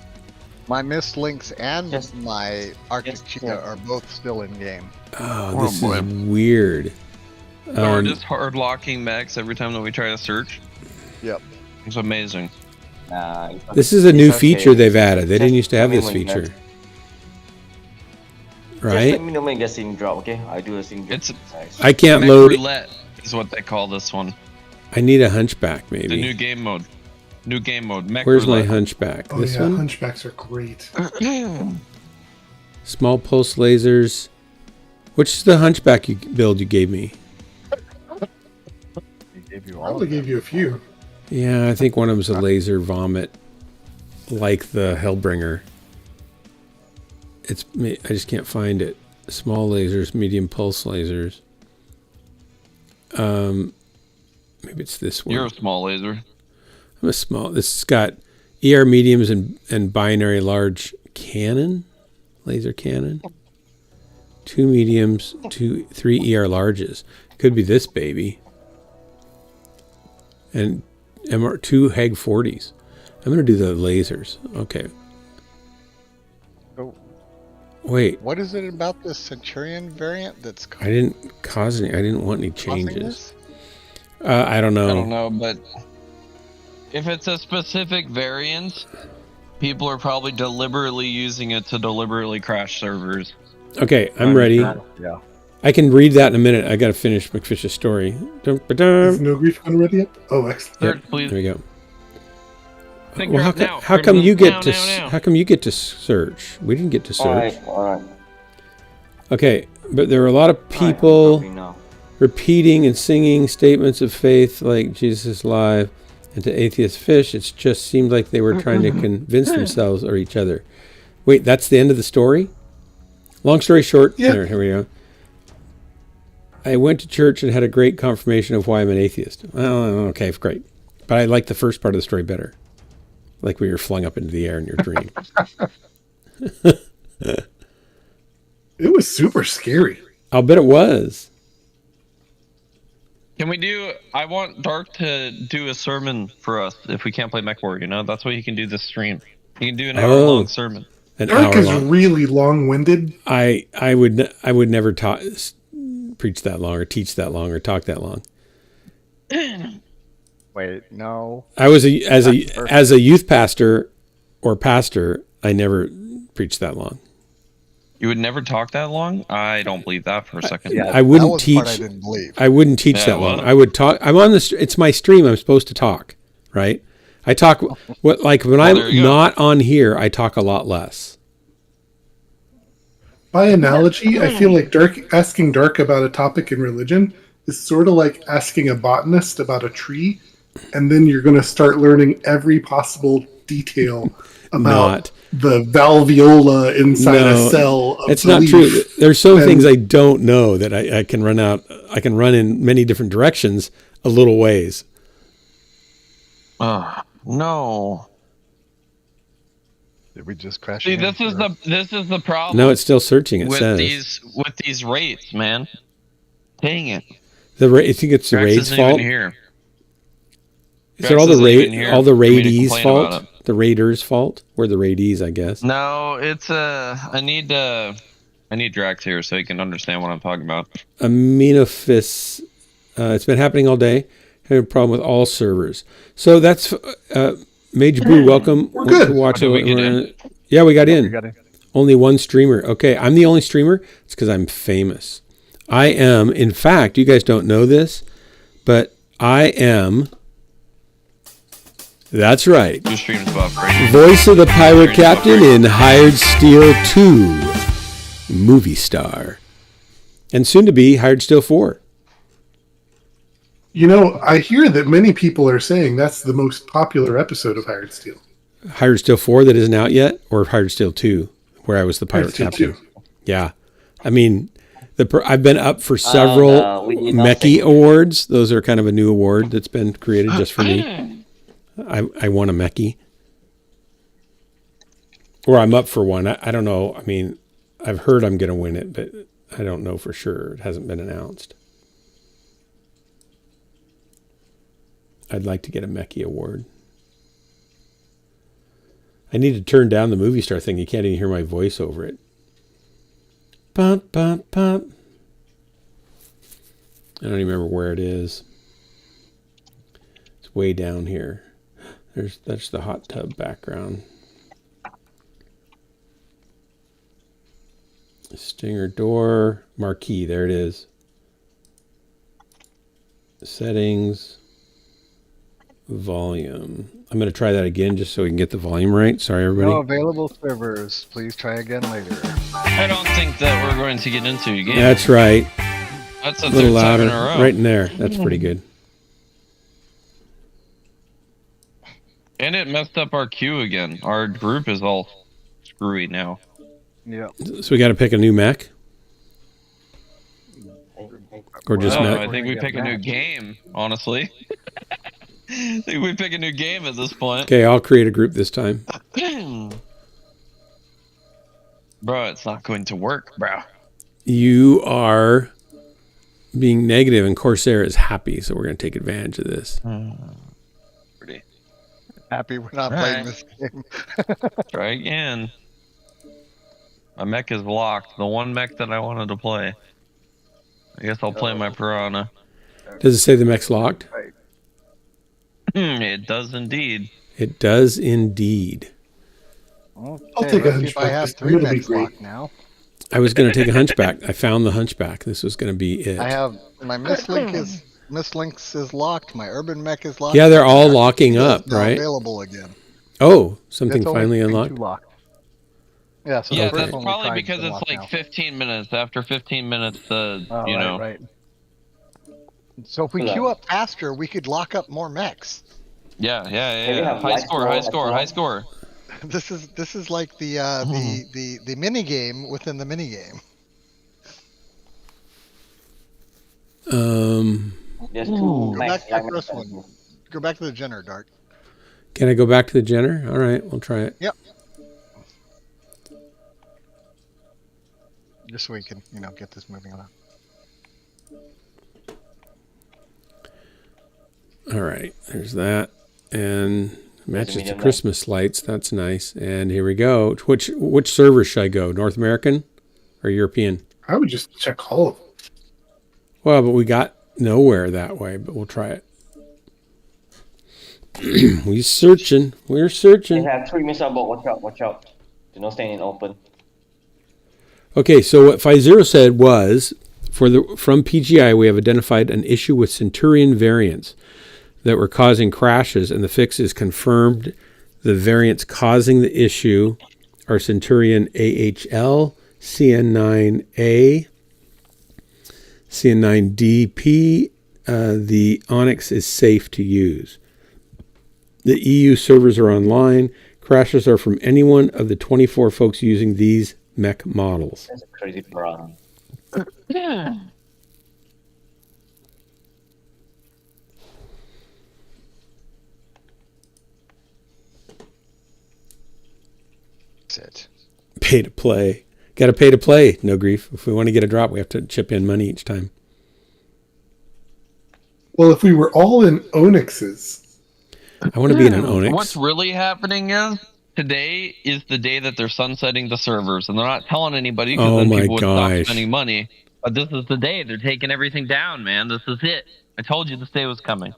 My Mist Lynx and my Arctic Cheetah are both still in game. Oh, this is weird. So we're just hard locking mechs every time that we try to search. Yep. It's amazing. This is a new feature they've added. They didn't used to have this feature. Right? Let me know when you get scene drop, okay? I do a scene drop. I can't mech load. Roulette is what they call this one. I need a hunchback, maybe. The new game mode. New game mode. Mech Where's roulette. my hunchback? Oh This yeah, one? hunchbacks are great. Small pulse lasers. Which is the hunchback build you gave me? I probably gave you a few. Yeah, I think one of them's a laser vomit, like the Hellbringer. I just can't find it. Small lasers, medium pulse lasers. Maybe it's this one. You're a small laser. I'm a small. This has got ER mediums and binary large cannon, laser cannon. 2 mediums, 3 ER larges. Could be this baby. And 2 Heg 40s. I'm gonna do the lasers. Okay. Oh. Wait. What is it about this Centurion variant that's? I didn't cause any. I didn't want any changes. This? I don't know. I don't know, but if it's a specific variant, people are probably deliberately using it to deliberately crash servers. Okay, I'm ready. Yeah. I can read that in a minute. I got to finish McFish's story. Is No Grief gone ready yet? Oh, excellent. Yep, please. there we go. Well, how come you get to how come you get to search? We didn't get to search. All right. Okay, but there were a lot of people repeating and singing statements of faith like Jesus is alive, and to atheist fish, it just seemed like they were trying to convince themselves or each other. Wait, that's the end of the story? Long story short, here we go. I went to church and had a great confirmation of why I'm an atheist. Well, okay, great. But I like the first part of the story better. Like we were flung up into the air in your dream. It was super scary. I'll bet it was. Can we do? I want Dark to do a sermon for us if we can't play MechWar. You know, that's what he can do this stream. He can do an hour-long sermon. Dark is really long-winded. I would never preach that long or teach that long or talk that long. Wait, no. I was as a youth pastor or pastor, I never preached that long. You would never talk that long? I don't believe that for a second. I wouldn't teach. Part I didn't believe. I wouldn't teach that long. I would talk. I'm on the. It's my stream. I'm supposed to talk, right? I talk. Like when I'm not on here, I talk a lot less. By analogy, I feel like asking Dark about a topic in religion is sort of like asking a botanist about a tree, and then you're going to start learning every possible detail about the valvula inside a cell. It's not true. There's so things I don't know that I can run out. I can run in many different directions a little ways. No. Did we just crash? See, this is the problem. No, it's still searching. It with says with these rates, man. Dang it. You think it's the raid's fault? Here. Is it all the raidees' fault? The raiders' fault? We're the raidees, I guess. No, it's I need Drax here so he can understand what I'm talking about. Aminophis. It's been happening all day. Having a problem with all servers. So that's Mage Boo. Welcome. We're good. Yeah, we got in. Only one streamer. Okay, I'm the only streamer. It's because I'm famous. I am, in fact, you guys don't know this, but I am, that's right, Your stream's about right? voice of the pirate captain in Hired Steel 2, movie star, and soon to be Hired Steel 4. You know, I hear that many people are saying that's the most popular episode of Hired Steel. Hired Steel 4 that isn't out yet, or Hired Steel 2, where I was the pirate Hired Steel captain. 2. Yeah. I mean, I've been up for several Mechs awards. Those are kind of a new award that's been created just for me. I won a Mechs. Or I'm up for one. I don't know. I mean, I've heard I'm going to win it, but I don't know for sure. It hasn't been announced. I'd like to get a Mechs award. I need to turn down the movie star thing. You can't even hear my voice over it. Bump, bump, bump. I don't even remember where it is. It's way down here. That's the hot tub background. Stinger door marquee. There it is. Settings. Volume. I'm going to try that again just so we can get the volume right. Sorry, everybody. No available servers. Please try again later. I don't think that we're going to get into a game. That's right. That's a little third time louder. in a row. Right in there. That's pretty good. And it messed up our queue again. Our group is all screwy now. Yeah. So we got to pick a new mech? Or just No, mech? I think we pick a new game, honestly. I think we pick a new game at this point. Okay, I'll create a group this time. Bro, it's not going to work, bro. You are being negative and Corsair is happy, so we're going to take advantage of this. Pretty. Happy we're not playing this game. Try again. My mech is locked. The one mech that I wanted to play. I guess I'll play my Piranha. Does it say the mech's locked? It does indeed. It does indeed. Okay, I'll take a let's see if I hunchback. have 3 It'll be mechs great. locked now. I was going to take a hunchback. I found the hunchback. This was going to be it. I have my Mislinks is locked. My Urban Mech is locked. Yeah, they're all My locking is up, now right? Available again. Oh, something It's only finally been unlocked? 2 locked. Yeah, so Yeah, the first that's one we probably tried because is it's unlocked like now. 15 minutes. After 15 minutes, Oh, you know. right. So if we queue up faster, we could lock up more mechs. Yeah. we have High light score, roll high as score, well? high score. This is like the mini game within the mini game. There's Go 2 back mechs. to the first one. Go back to the Jenner, Dark. Can I go back to the Jenner? All right, we'll try it. Yep. Just so we can, get this moving on. All right, there's that. And matches the medium Christmas lights. That's nice. And here we go. Which server should I go? North American or European? I would just check all of them. Well, but we got nowhere that way, but we'll try it. We're searching. They have 3 missile boat. Watch out. Do not stand in open. Okay, so what Phizero said was, from PGI, we have identified an issue with Centurion variants that were causing crashes, and the fix is confirmed. The variants causing the issue are Centurion AHL, CN9A, CN9DP. The Onyx is safe to use. The EU servers are online. Crashes are from any one of the 24 folks using these mech models. That's a crazy Piranha. Yeah. That's it. Pay to play. Got to pay to play. No grief. If we want to get a drop, we have to chip in money each time. Well, if we were all in Onyxes, I want to be in an Onyx. What's really happening is today is the day that they're sunsetting the servers, and they're not telling anybody because then people would stop spending money. But this is the day they're taking everything down, man. This is it. I told you this day was coming.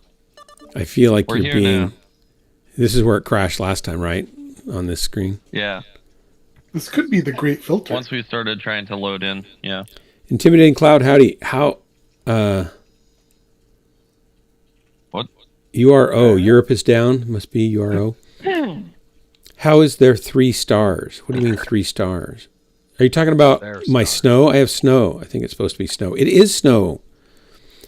I feel like We're you're here being. now. This is where it crashed last time, right? On this screen. Yeah. This could be the great filter. Once we started trying to load in, yeah. Intimidating Cloud, howdy. How? What? URO. Europe is down. Must be URO. How is there 3 stars? What do you mean 3 stars? Are you talking about my snow? I have snow. I think it's supposed to be snow. It is snow.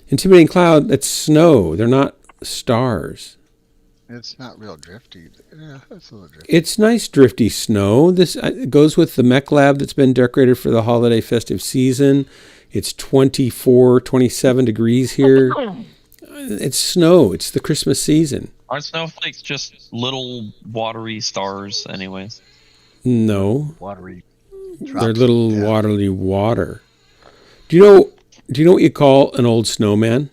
Intimidating Cloud, that's snow. They're not stars. It's not real drifty. Yeah, it's a little drifty. It's nice drifty snow. This goes with the mech lab that's been decorated for the holiday festive season. It's 24, 27 degrees here. It's snow. It's the Christmas season. Aren't snowflakes just little watery stars anyways? No. Watery. They're little watery water. Do you know what you call an old snowman?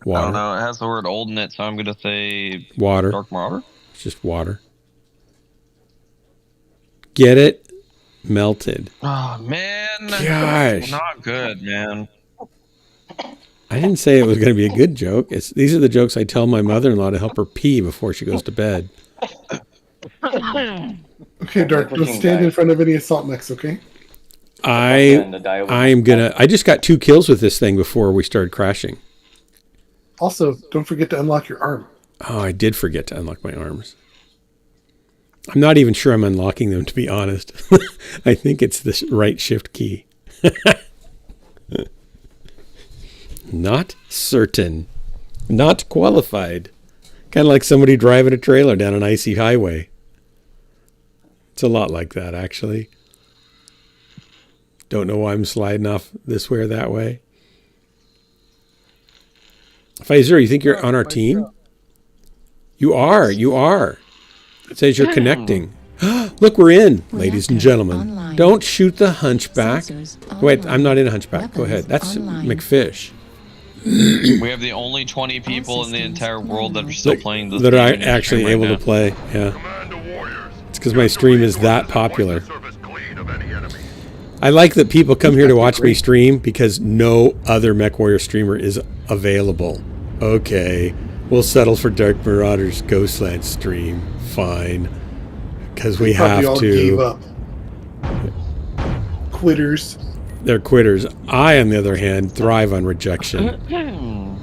Water. I don't know. It has the word old in it, so I'm going to say water. Dark Marauder? It's just water. Get it? Melted. Oh, man. Gosh. Not good, man. I didn't say it was going to be a good joke. These are the jokes I tell my mother-in-law to help her pee before she goes to bed. Okay, Dark, don't stand in front of any assault mechs, okay? I just got 2 kills with this thing before we started crashing. Also, don't forget to unlock your arm. Oh, I did forget to unlock my arms. I'm not even sure I'm unlocking them, to be honest. I think it's the right shift key. Not certain. Not qualified. Kind of like somebody driving a trailer down an icy highway. It's a lot like that, actually. Don't know why I'm sliding off this way or that way. Pfizer, you think you're on our team? You are. It says you're connecting. Look, we're in, ladies and gentlemen. Online. Don't shoot the hunchback. Sensors Wait, online. I'm not in a hunchback. Go ahead. Weapons That's online. McFish. We have the only 20 people in the entire world that are still playing this That are game in actually stream right able now. to play. Yeah. Commander Warriors. It's because my stream is that popular. Service clean of any enemy. I like that people come here to watch me stream because no other MechWarrior streamer is available. Okay, we'll settle for Dark Marauders Ghostland stream. Fine. Because we Probably have all to. gave up. Quitters. They're quitters. I, on the other hand, thrive on rejection. I'm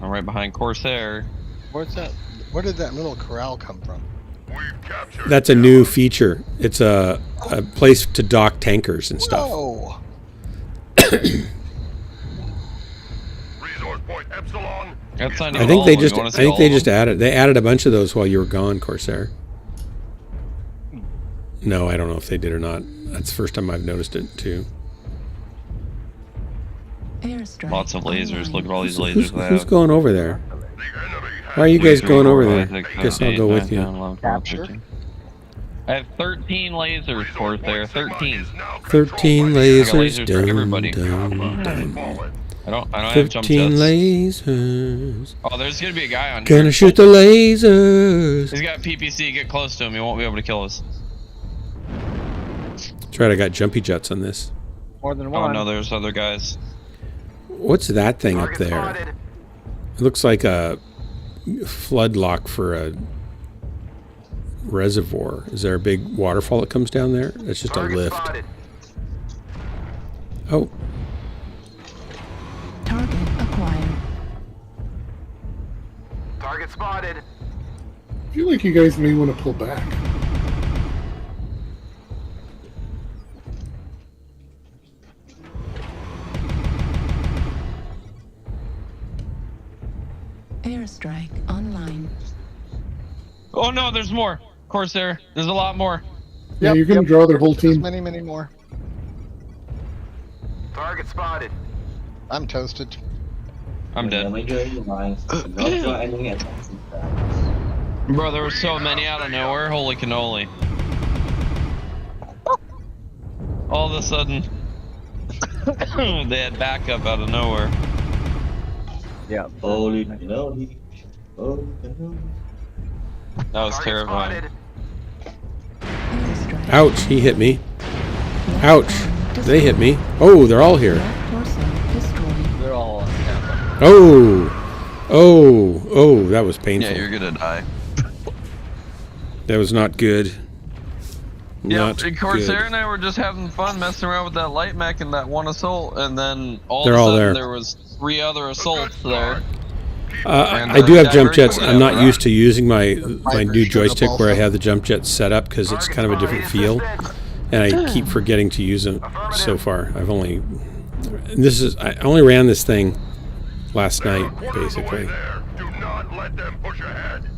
right behind Corsair. Where's that? Where did that little corral come from? We've captured. That's a new feature. It's a place to dock tankers and stuff. Whoa! Resource point Epsilon. That's not I even think all they of them. just. You wanna I see think all they of just them? added. They added a bunch of those while you were gone, Corsair. No, I don't know if they did or not. That's the first time I've noticed it too. Airstrike Lots of lasers. online. Look at all these lasers they Who's have. going over there? The enemy has Why are you guys going over there? 6, Guess 7, I'll go 8, with 9, you. 10, 11, 12, Capture? 13. I have 13 lasers, Corsair. 13. 13 I got lasers. lasers for Dun, everybody. dun, dun. I don't have jump 15 jets. lasers. Oh, there's gonna be a guy on here. Gonna shoot the lasers. He's got PPC. Get close to him. He won't be able to kill us. That's right, I got jumpy jets on this. More than Oh one. no, there's other guys. What's that thing up there? It looks like a flood lock for a reservoir. Is there a big waterfall that comes down there? It's just a lift. Oh, Target acquired. Target spotted. I feel like you guys may want to pull back. Airstrike online. Oh no, there's more. Corsair, there's a lot more. Yeah, you're going to draw their whole There's team. many, many more. Target spotted. I'm toasted. I'm dead. Bro, there were so many out of nowhere. Holy cannoli. All of a sudden, they had backup out of nowhere. Yeah. Holy cannoli. That was terrifying. Airstrike. ouch, he hit me. Ouch, they hit me. Oh, they're all here. Black torso destroyed. They're all on camera. Oh, that was painful. Yeah, you're gonna die. That was not good. Yeah, Not and Corsair good. and I were just having fun messing around with that light mech and that one assault, and then They're of a all sudden there. there was 3 other assaults there. I do have died jump very jets. quickly I'm not after used to using my Fighters new showed up joystick where I also. have the jump jets set up because it's kind of a different feel, and I keep forgetting to use them so far. I only ran this thing last night basically, Do not let them push ahead.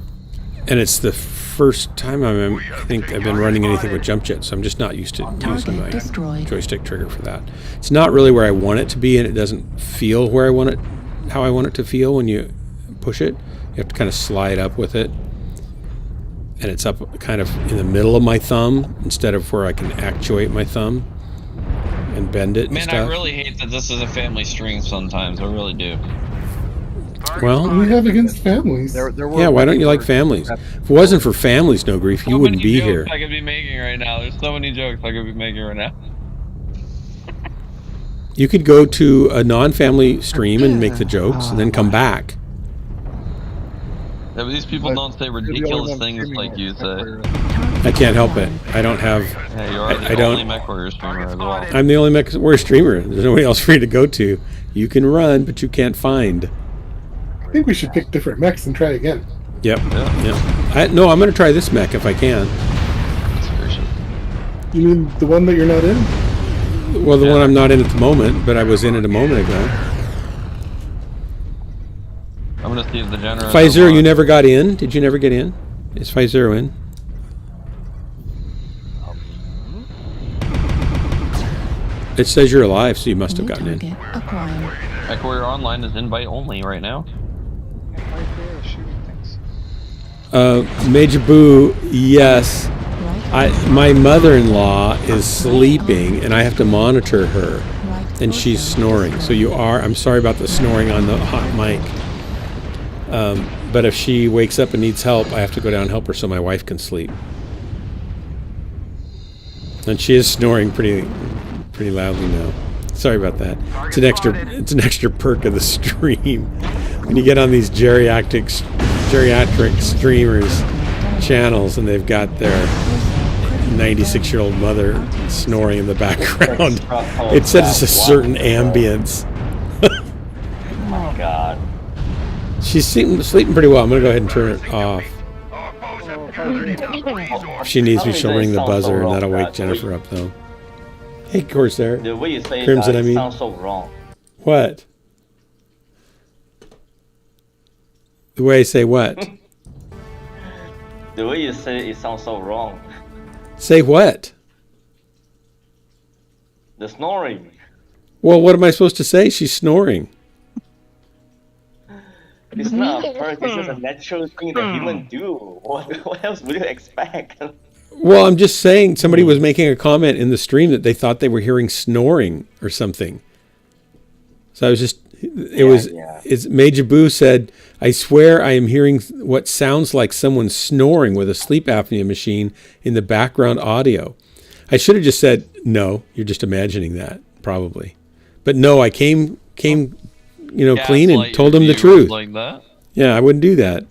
and it's the first time I think I've been running anything with jump jets, so I'm just not used to using my destroyed. joystick trigger for that. It's not really where I want it to be, and it doesn't feel where I want it, how I want it to feel when you push it. You have to kind of slide up with it, and it's up kind of in the middle of my thumb instead of where I can actuate my thumb and bend it and Man, stuff. I really hate that this is a family stream sometimes. I really do. Well, What do we have against families? There were yeah, why don't you like for- families? If it wasn't for families, no grief, you So wouldn't many be jokes here. I could be making right now. There's so many jokes I could be making right now. You could go to a non-family stream and make the jokes and then come back. Yeah, but these people But don't say you're the only ridiculous one things streaming like it. you say. I can't help it. I don't have... Hey, you are I the don't- only MechWarrior streamer as well. I'm the only MechWarrior streamer. There's nobody else for you to go to. You can run, but you can't find. I think we should pick different mechs and try again. Yep. Yep. No, I'm going to try this mech if I can. You mean the one that you're not in? Well, the one I'm not in at the moment, but I was in it a moment ago. I'm gonna see if the general. Pfizer, you never got in? Did you never get in? Is Pfizer in? It says you're alive, so you must have gotten in. Target acquired. MechWarrior Online is invite only right now. Right there, shooting things. Major Boo, yes. My mother-in-law is sleeping, and I have to monitor her, and she's snoring. So you are. I'm sorry about the snoring on the hot mic. But if she wakes up and needs help, I have to go down and help her so my wife can sleep. And she is snoring pretty loudly now. Sorry about that. It's an extra perk of the stream. When you get on these geriatric streamers channels and they've got their 96-year-old mother snoring in the background, it sets a certain ambience. Oh my god. She's sleeping pretty well. I'm gonna go ahead and turn it off. If she needs me, she'll ring the buzzer, and that'll wake Jennifer up, though. Hey, Corsair. The way you say Crimson, that I mean. sounds so wrong. What? The way I say what? The way you say it sounds so wrong. Say what? The snoring. Well, what am I supposed to say? She's snoring. It's not a perk, it's just a natural thing that humans do. What else would you expect? Well, I'm just saying somebody was making a comment in the stream that they thought they were hearing snoring or something. So I was just, it's Major Boo said, I swear I am hearing what sounds like someone snoring with a sleep apnea machine in the background audio. I should have just said, no, you're just imagining that, probably. But no, I came clean and told him the truth. Like that? Yeah, I wouldn't do that.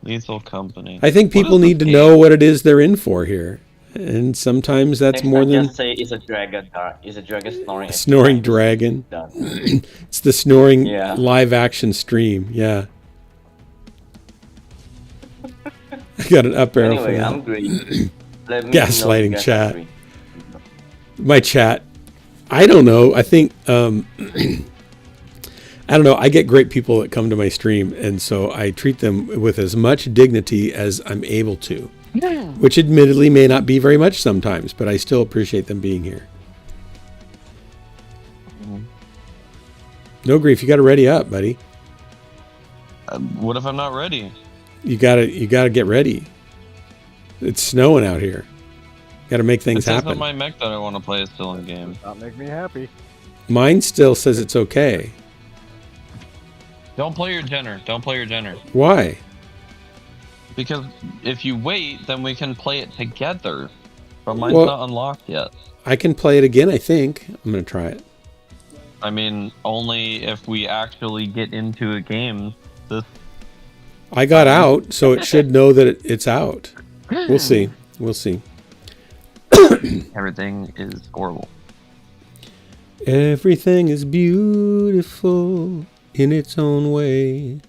Lethal Company. I think people need to know what it is they're in for here. And sometimes that's more than... Just say it's a dragon, it's a dragon snoring. A snoring dragon. It's the snoring live action stream, yeah. I got an up arrow for Anyway, that. I'm great. Gaslighting chat. My chat. I don't know. I think... I don't know. I get great people that come to my stream, and so I treat them with as much dignity as I'm able to. Which admittedly may not be very much sometimes, but I still appreciate them being here. No grief, you got to ready up, buddy. What if I'm not ready? You gotta get ready. It's snowing out here. Got to make things it says happen. that my mech that I want to play is still in game. Not make me happy. Mine still says it's okay. Don't play your Jenner. Don't play your Jenner. Why? Because if you wait, then we can play it together. But mine's Well, not unlocked yet. I can play it again, I think. I'm going to try it. I mean, only if we actually get into a game. I got out, so it should know that it's out. We'll see. We'll see. Everything is horrible. Everything is beautiful in its own way.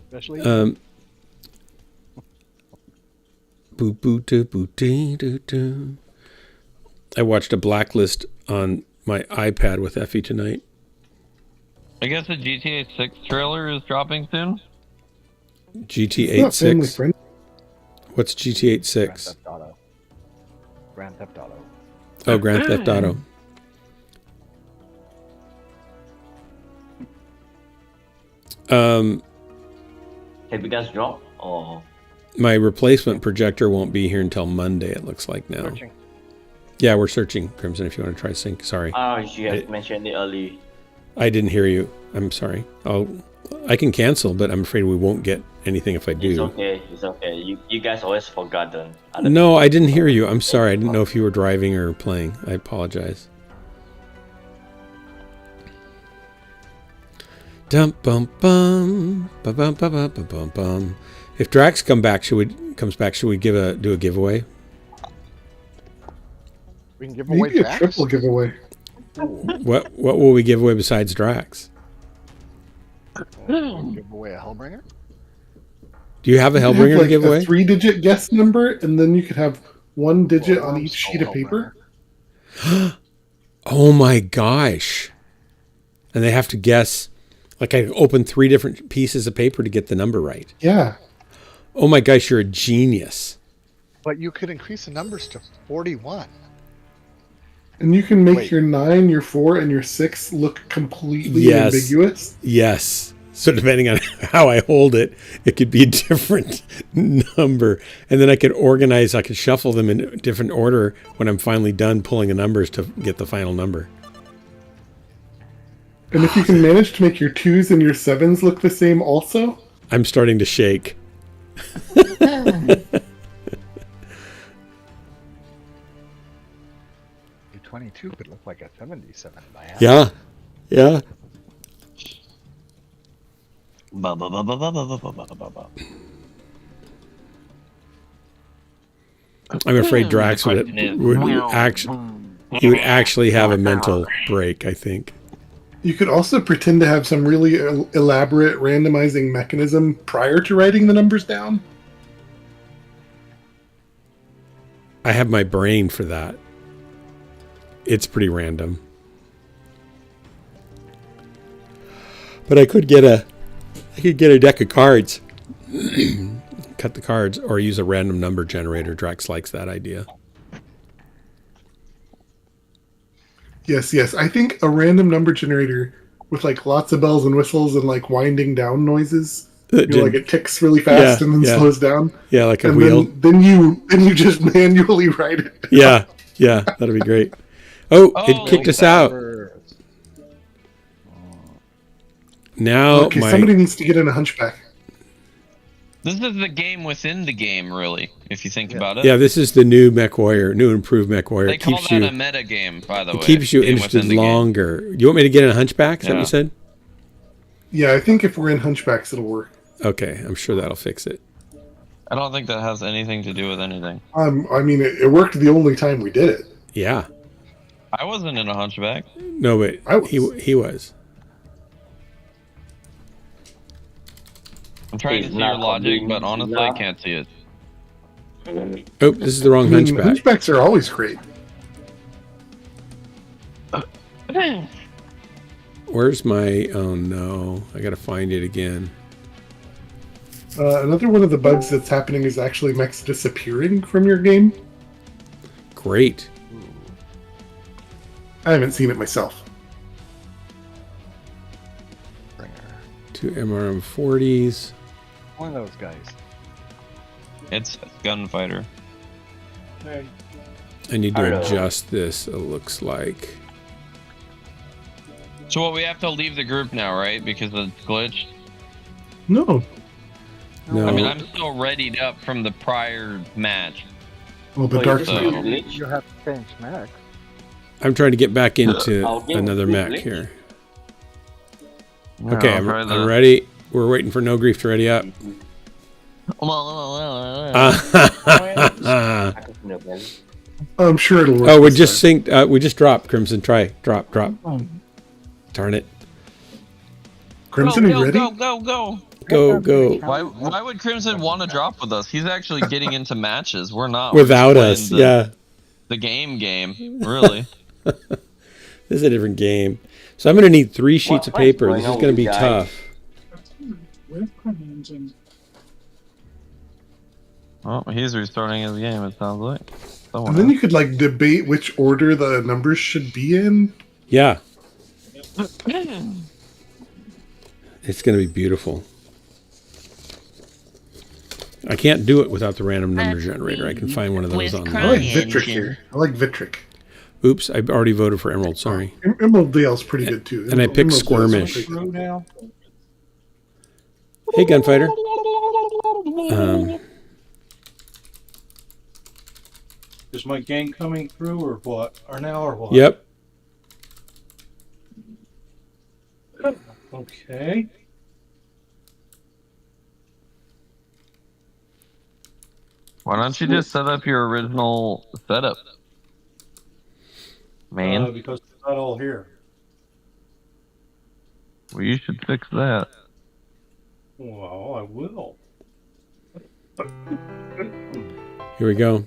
Especially. I watched a Blacklist on my iPad with Effie tonight. I guess the GTA 6 trailer is dropping soon. GTA 6. What's GTA 6? Grand Theft Auto. Oh, Grand Theft Auto. Have you guys dropped or? My replacement projector won't be here until Monday, it looks like now. Searching. Yeah, we're searching, Crimson, if you want to try sync. Sorry. Oh, you guys mentioned it early. I didn't hear you. I'm sorry. I can cancel, but I'm afraid we won't get anything if I do. It's okay. It's okay. You guys always forgotten. No, I didn't hear you. I'm sorry. I didn't know if you were driving or playing. I apologize. Dum bum bum bum bum bum bum bum bum. If Drax comes back, should we do a giveaway? We can give away Maybe a Drax? triple giveaway. What will we give away besides Drax? Give away a Hellbringer? Do you have a You could Hellbringer have, to give away? a 3-digit guess number, and then you could have 1 digit on each sheet of paper. Oh my gosh! And they have to guess. Like I open 3 different pieces of paper to get the number right. Yeah. Oh my gosh, you're a genius. But you could increase the numbers to 41. And you can make Wait. your 9, your 4, and your 6 look completely Yes. ambiguous. Yes. So depending on how I hold it, it could be a different number. And then I could shuffle them in a different order when I'm finally done pulling the numbers to get the final number. And if you can manage to make your 2s and your 7s look the same also, I'm starting to shake. Your 22 could look like a 77 by half. Yeah. Yeah. I'm afraid Drax would actually have a mental break, I think. you could also pretend to have some really elaborate randomizing mechanism prior to writing the numbers down. I have my brain for that. It's pretty random. But I could get a deck of cards. Cut the cards or use a random number generator. Drax likes that idea. Yes, yes. I think a random number generator with like lots of bells and whistles and like winding down noises. Like it ticks really fast and then slows down. Yeah, like a and wheel. Then you just manually write it down. Yeah, yeah, that'd be great. Oh, it kicked us out. Now Okay, somebody needs to get in a hunchback. This is the game within the game, really, if you think about it. Yeah, this is the new Mech Warrior, new improved Mech Warrior. They call that a meta game, by the way. It keeps you interested longer. You want me to get in a hunchback? Is that what you said? Yeah, I think if we're in hunchbacks, it'll work. Okay, I'm sure that'll fix it. I don't think that has anything to do with anything. I mean, it worked the only time we did it. Yeah. I wasn't in a hunchback. No, but he was. I'm trying to see your logic, but honestly, I can't see it. Oh, this is the wrong hunchback. Hunchbacks are always great. Where's my... Oh, no. I gotta find it again. Another one of the bugs that's happening is actually mechs disappearing from your game. Great. I haven't seen it myself. 2 MRM40s. One of those guys. It's Gunfighter. I need to adjust this, it looks like. So what, we have to leave the group now, right? Because it's glitched? No. No. I mean, I'm still readied up from the prior match. Well, the dark So- You have to change mech. I'm trying to get back into another mech here. Okay, I'm ready. We're waiting for No Grief to ready up. I'm sure it'll work. Oh, we just synced. We just dropped Crimson. Try. Drop. Darn it. Crimson, are you ready? Go. Why would Crimson want to drop with us? He's actually getting into matches. We're not. Without We're just us, playing yeah. The game, really. This is a different game. So I'm going to need 3 sheets of paper. This is going to be tough. Oh, he's restarting his game, it sounds like. And then you could like debate which order the numbers should be in. Yeah. It's going to be beautiful. I can't do it without the random number generator. I can find one of those on I like Vitric here. I like Vitric. Oops, I already voted for Emerald. Sorry. Emerald Dale's pretty good too. And I picked Squirmish. Hey, Gunfighter. Is my gang coming through or what? Or now or what? Yep. Okay. Why don't you just set up your original setup? Man. Because it's not all here. Well, you should fix that. Well, I will. Here we go.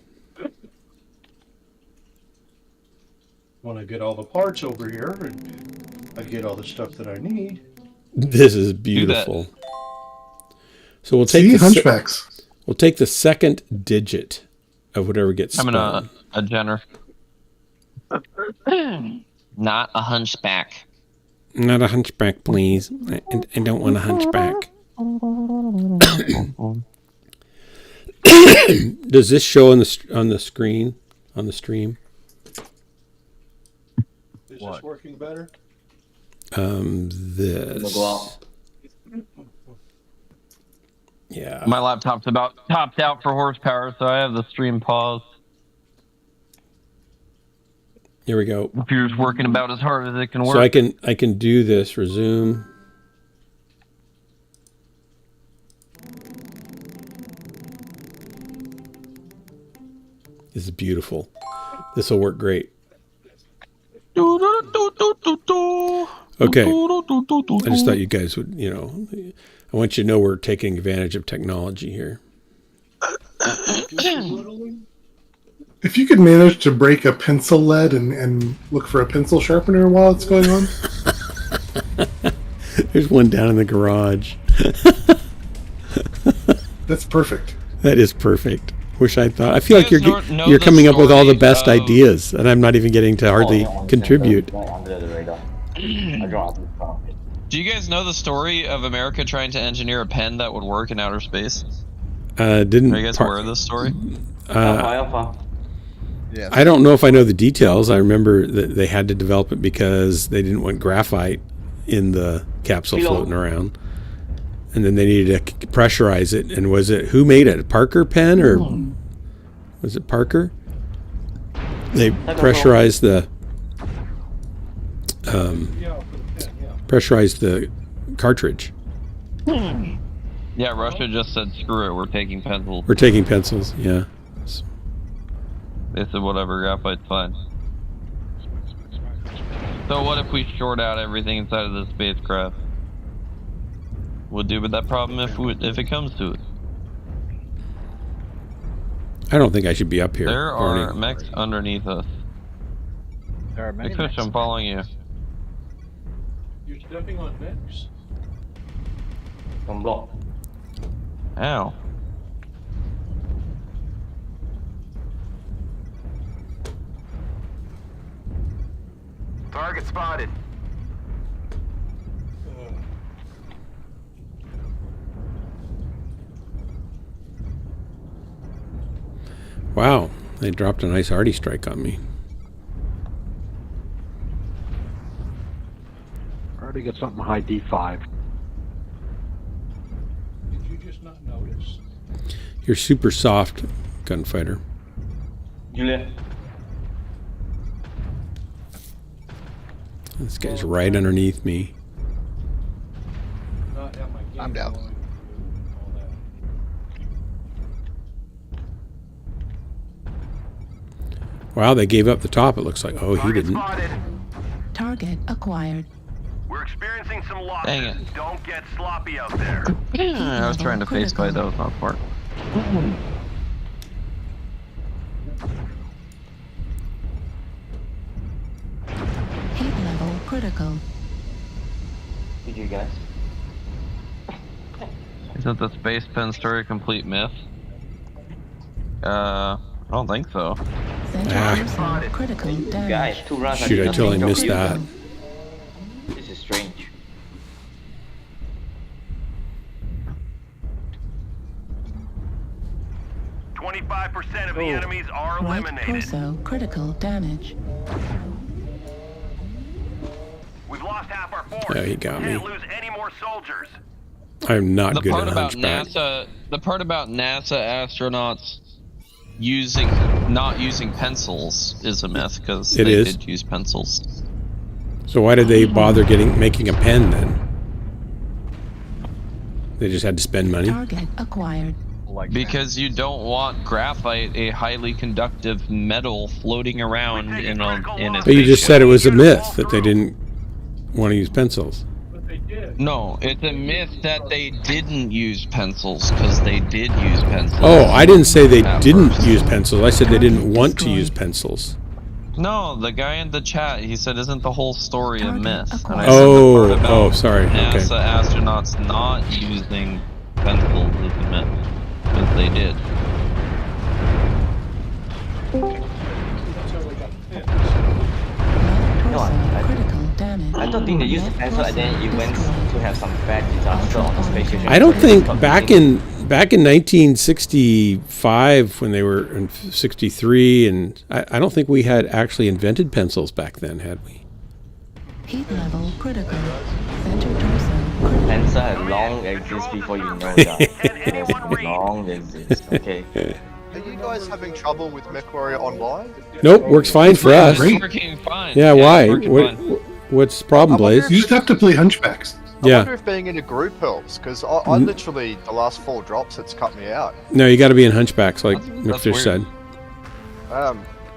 When I get all the parts over here and I get all the stuff that I need. This is beautiful. So we'll take Hunchbacks. We'll take the second digit of whatever gets spun. I'm a Jenner. Not a hunchback. Not a hunchback, please. I don't want a hunchback. Does this show on the screen on the stream? Is this working better? This. Yeah. My laptop's about topped out for horsepower, so I have the stream paused. Here we go. Computer's working about as hard as it can work. So I can do this. Resume. This is beautiful. This will work great. Okay. I just thought you guys would, I want you to know we're taking advantage of technology here. If you could manage to break a pencil lead and look for a pencil sharpener while it's going on. There's one down in the garage. That's perfect. That is perfect. Wish I thought. I feel like you're coming up with all the best ideas, and I'm not even getting to hardly contribute. Do you guys know the story of America trying to engineer a pen that would work in outer space? Didn't. Are you guys aware of this story? Yeah. I don't know if I know the details. I remember that they had to develop it because they didn't want graphite in the capsule floating around. And then they needed to pressurize it. And was it, who made it? Parker pen or was it Parker? They pressurized the cartridge. Yeah, Russia just said, screw it, we're taking pencils. We're taking pencils, yeah. They said whatever, graphite's fine. So what if we short out everything inside of the spacecraft? We'll deal with that problem if it comes to it. I don't think I should be up here. There are mechs underneath us. There are many mechs. I'm following you. You're stepping on mechs? I'm blocked. Ow. Target spotted. Wow, they dropped a nice arty strike on me. Already got something high D5. Did you just not notice? You're super soft, gunfighter. Julia. This guy's right underneath me. Not not have my game I'm down. going. All that. Wow, they gave up the top, it looks like. Oh, he Target didn't. spotted. Target acquired. We're experiencing some losses. Dang it. Don't get sloppy out there. I was trying to face fight, that was not smart. Heat level critical. Did you guys? Isn't the space pen story a complete myth? I don't think so. Center torso critical damage. Guys, 2 rounds. Shoot, I totally missed that. This is strange. %25 of the enemies are Right eliminated. torso critical damage. We've lost half our force. Yeah, he got me. Can't lose any more soldiers. I'm not The good part at about Hunchback. the part about NASA astronauts not using pencils is a myth because It they is. did use pencils. So why did they bother making a pen then? They just had to spend money? Target acquired. Because you don't want graphite, a highly conductive metal, floating around in a But you just said it was a myth that they didn't want to use pencils. But they did. No, it's a myth that they didn't use pencils because they did use pencils. Oh, I didn't say they At didn't first. use pencils. I said they didn't want to use pencils. No, the guy in the chat, he said, isn't the whole story a myth? And I Oh, said the part about sorry. Okay. NASA astronauts not using pencils is a myth. Because they did. That's how they got pins. No, I, Critical damage. I don't think they used the pencil and then it went to have some bad disaster on the space station. I don't think back in 1965 when they were in 63 and I don't think we had actually invented pencils back then, had we? Heat level critical. Center torso. Pencil had long exist before you know that. Yes, long exist. Okay. Are you guys having trouble with MechWarrior Online? Nope, works fine for us. It's working fine. Yeah, why? it's working What, fine. what's the problem, Blaze? You just have to play Hunchbacks. I Yeah. wonder if being in a group helps, because I literally, the last 4 drops, it's cut me out. No, you got to be in Hunchbacks, like That's McFish said.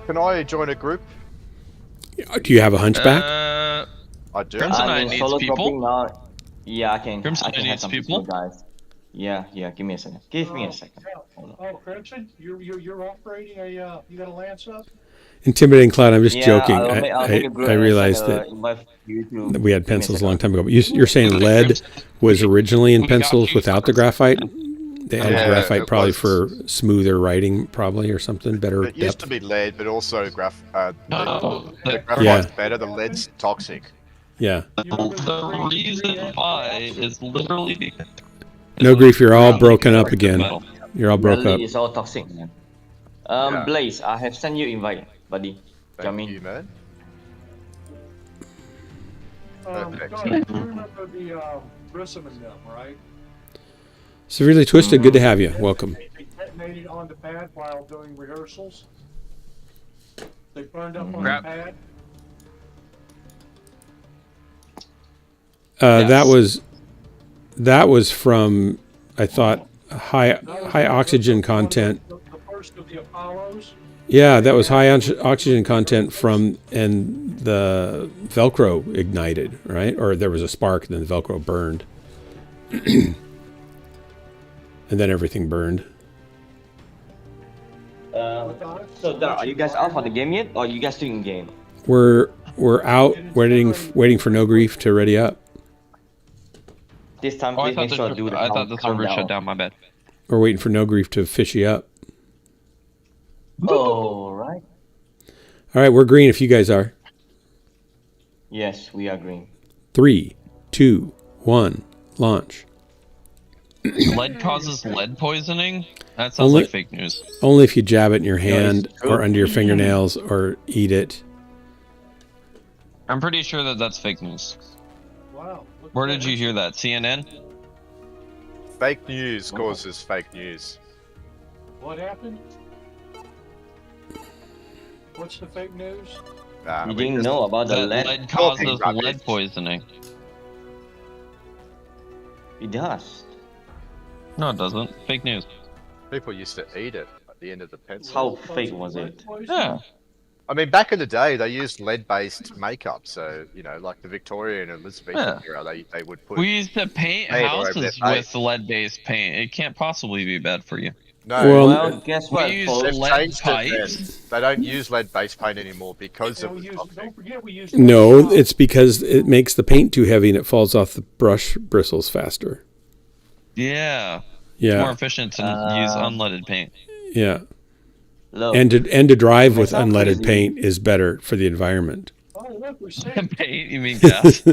Can I join a group? Do you have a Hunchback? I do. Crimson Eye I'm needs solo people. dropping now. Yeah, I can. Crimson I can Eye have needs some people. guys. Yeah, give me a second. Give me a second. Hold on. Oh, Crimson, you're operating a you got a lance up? Intimidating Cloud, I'm just Yeah, joking. I'll make a group I and realized send a that invite for you to- we had give me a pencils a second. long time ago. But you're saying lead was originally in We got pencils you. without the graphite? They added Yeah, graphite it probably was. for smoother writing, probably, or something, better It used depth. to be lead, but also the the- graphite's better. The lead's toxic. Yeah. The reason why is literally because No grief, you're all broken up again. You're all broke Really, up. it's all toxic, man. Yeah. Blaze, I have sent you invite, buddy. Jump Thank in. you, man. Perfect. Doug, you remember the Grissom and them, right? Severely Twisted, good to have you. Welcome. They detonated on the pad while doing rehearsals. They burned up on Crap. the pad. Yes. That was from, I thought, high oxygen content. The first of the Apollos. Yeah, that was high oxygen content from, and the Velcro ignited, right? Or there was a spark, then the Velcro burned. And then everything burned. So, Doug, are you guys out for the game yet, or are you guys still in game? We're out waiting for No Grief to ready up. This time, Oh, I please make sure to do the thought the server shut down. My bad. We're waiting for No Grief to fish you up. All right. All right, we're green if you guys are. Yes, we are green. 3, 2, 1, launch. Lead causes lead poisoning? That sounds Only- like fake news. Only if you jab it in your hand true. or under your fingernails or eat it. I'm pretty sure that that's fake news. Wow. look Where at did that. you hear that? CNN? Fake news causes fake news. What happened? What's the fake news? You didn't know about the That lead? lead causes rubbish. lead poisoning. It does. No, it doesn't. Fake news. People used to eat it at the end of the pencil. How fake was it? Yeah. I mean, back in the day, they used lead-based makeup. So, you know, like the Victorian and Elizabethan era, they would put... We used to paint lead all over their houses face. with lead-based paint. It can't possibly be bad for you. No, Well, guess what? We use folks? they've lead changed it pipes. then. They don't use lead-based paint anymore because of the toxic. Don't forget we used No, it's because it makes the paint too heavy and it falls off the brush bristles faster. Yeah. Yeah. It's more efficient to use unleaded paint. Yeah. Look, And to drive with sound unleaded crazy. paint is better for the environment. Paint? You mean gas?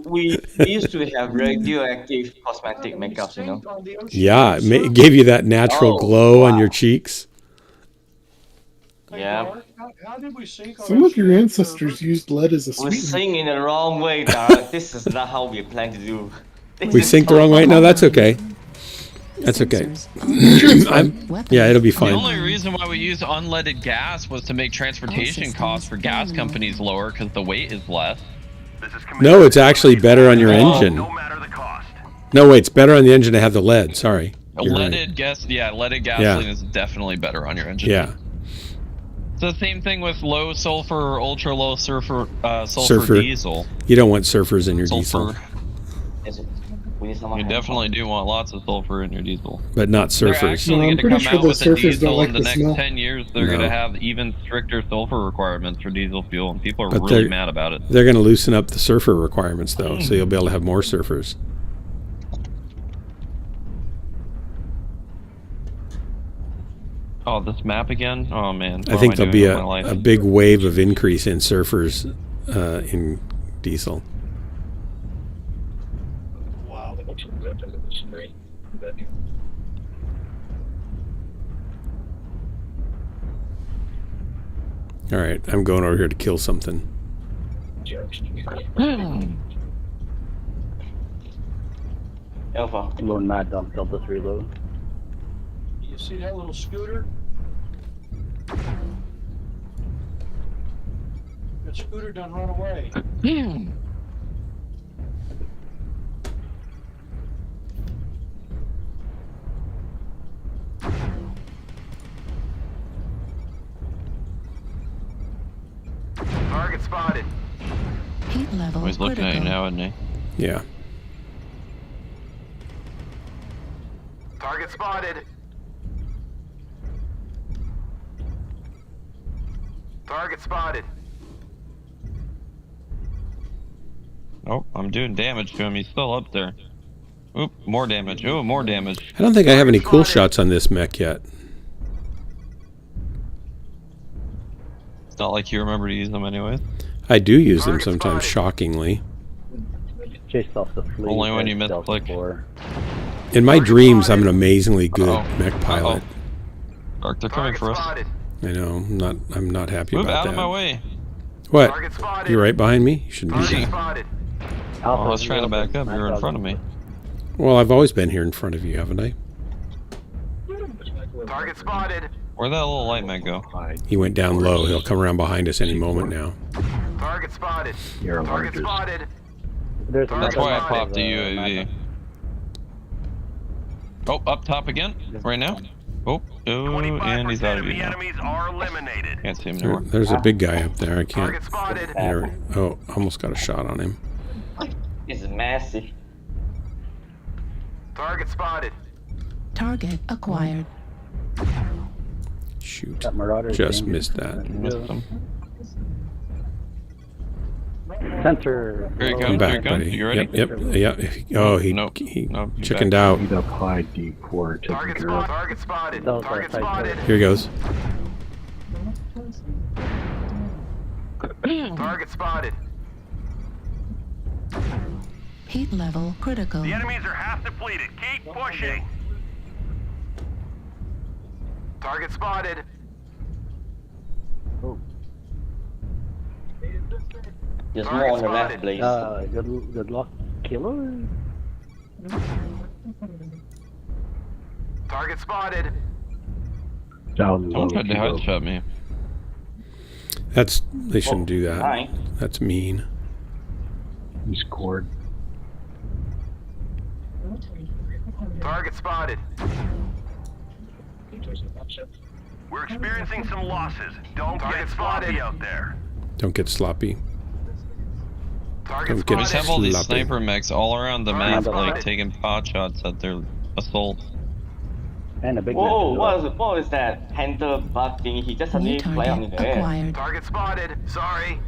we used to have radioactive cosmetic makeups, you know. Yeah, it gave you that natural Oh, glow on wow. your cheeks. Yeah. How did we sink Some of your ancestors used lead as a We're sweetener. singing in the wrong way, Dark. This is not how we plan to do. This We is synced the wrong way? No, that's okay. That's okay. Yeah, it'll be The fine. only reason why we use unleaded gas was to make transportation costs for gas companies lower because the weight is less. No, it's actually better on your engine. No matter the cost. No, wait, it's better on the engine to have the lead. Sorry. You're right. Leaded gasoline is definitely better on your engine. Yeah. It's the same thing with low sulfur or ultra low sulfur Surfer. diesel. You don't want surfers in your diesel, Sulfur. Yes, we need someone You who- definitely do want lots of sulfur in your diesel. but not They're surfers. actually No, I'm going to pretty come sure out the with a surfers don't diesel like in the the next smell. 10 years. They're going No. to have even stricter sulfur requirements for diesel fuel, and people are But really they're- mad about it. They're going to loosen up the surfer requirements, though, so you'll be able to have more surfers. Oh, this map again? Oh man. I what think am there'll doing be with my life? a big wave of increase in surfers in diesel. All right, I'm going over here to kill something. Alpha. Load mad dump, Delta 3 load. You see that little scooter? That scooter done run away. Target spotted. Heat level He's looking at you critical. now, isn't he? Yeah. Target spotted. Target spotted. Oh, I'm doing damage to him. He's still up there. Oop, more damage. Oh, more damage. I don't think I have any cool shots on this mech yet. It's not like you remember to use them anyways. I do use them sometimes, shockingly. Chased off the fleet. Only when you Delta misclick. 4. In my dreams, I'm an amazingly good mech pilot. Dark, they're coming for us. Spotted. I know. I'm not happy Move about out that. of my way. What? Target spotted. You're right behind me? You shouldn't do Target that. spotted. Oh, I was trying to back up. You were in front of me. Well, I've always been here in front of you, haven't I? Target spotted. Where'd that little light man go? He went down low. He'll come around behind us any moment now. Target spotted. You're a Target larger. spotted. There's That's another why I map popped of, the map UAV. of- Oh, up top again? Right now? Oh, and he's out of view The now. enemies are eliminated. Can't see him anymore. There's a big guy up there. I can't. Target spotted. Oh, almost got a shot on him. It's massive. Target spotted. Target acquired. Shoot. That Marauder is Just dangerous. missed that. Missed him. Sensor. Here you low. go. I'm back, Here you go. buddy. You ready? Yep. Oh, he Nope. he Nope, you chickened back. out. He's up high D4 to Target spotted. Target spotted. Delta Target site spotted. Here he goes. Target spotted. Heat level critical. The enemies are half depleted. Keep pushing. Target spotted. There's more on the left, please. Good luck, killer. Target spotted. Down Someone tried to headshot me. They shouldn't do that. Hi. That's mean. He scored. Target spotted. We're experiencing some losses. Don't get sloppy out there. Don't get sloppy. Target Don't get We just have all these sloppy. sniper mechs all around the Target map, spotted. like taking pot shots at their assault. And a big Whoa, mech. what is that panther bug thing? He just suddenly New fly on target the air. acquired. Target spotted. Sorry.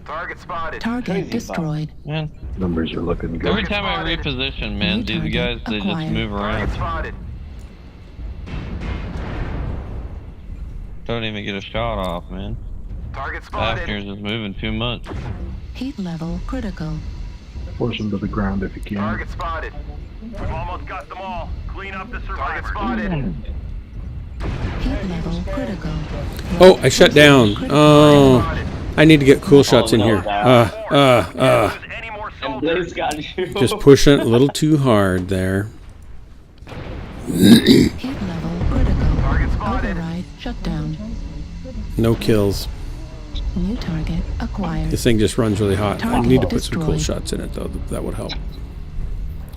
Target spotted. Target Crazy destroyed. Man, Numbers are looking good. every time I reposition, man, New these target guys, they just acquired. move Target around. spotted. Don't even get a shot off, man. Target spotted. Fafnir's just moving too much. Heat level critical. Force them to the ground if you can. Target spotted. We've almost got them all. Clean up the survivors. Target spotted. Heat level critical. Oh, I shut down. Oh, I need to get cool shots in here. Any more And soldiers? Blaze got you. Just pushing it a little too hard there. Heat level critical. Target spotted. Override shut down. No kills. New target acquired. This thing just runs really hot. I Target need to put some cool destroyed. shots in it, though. That would help.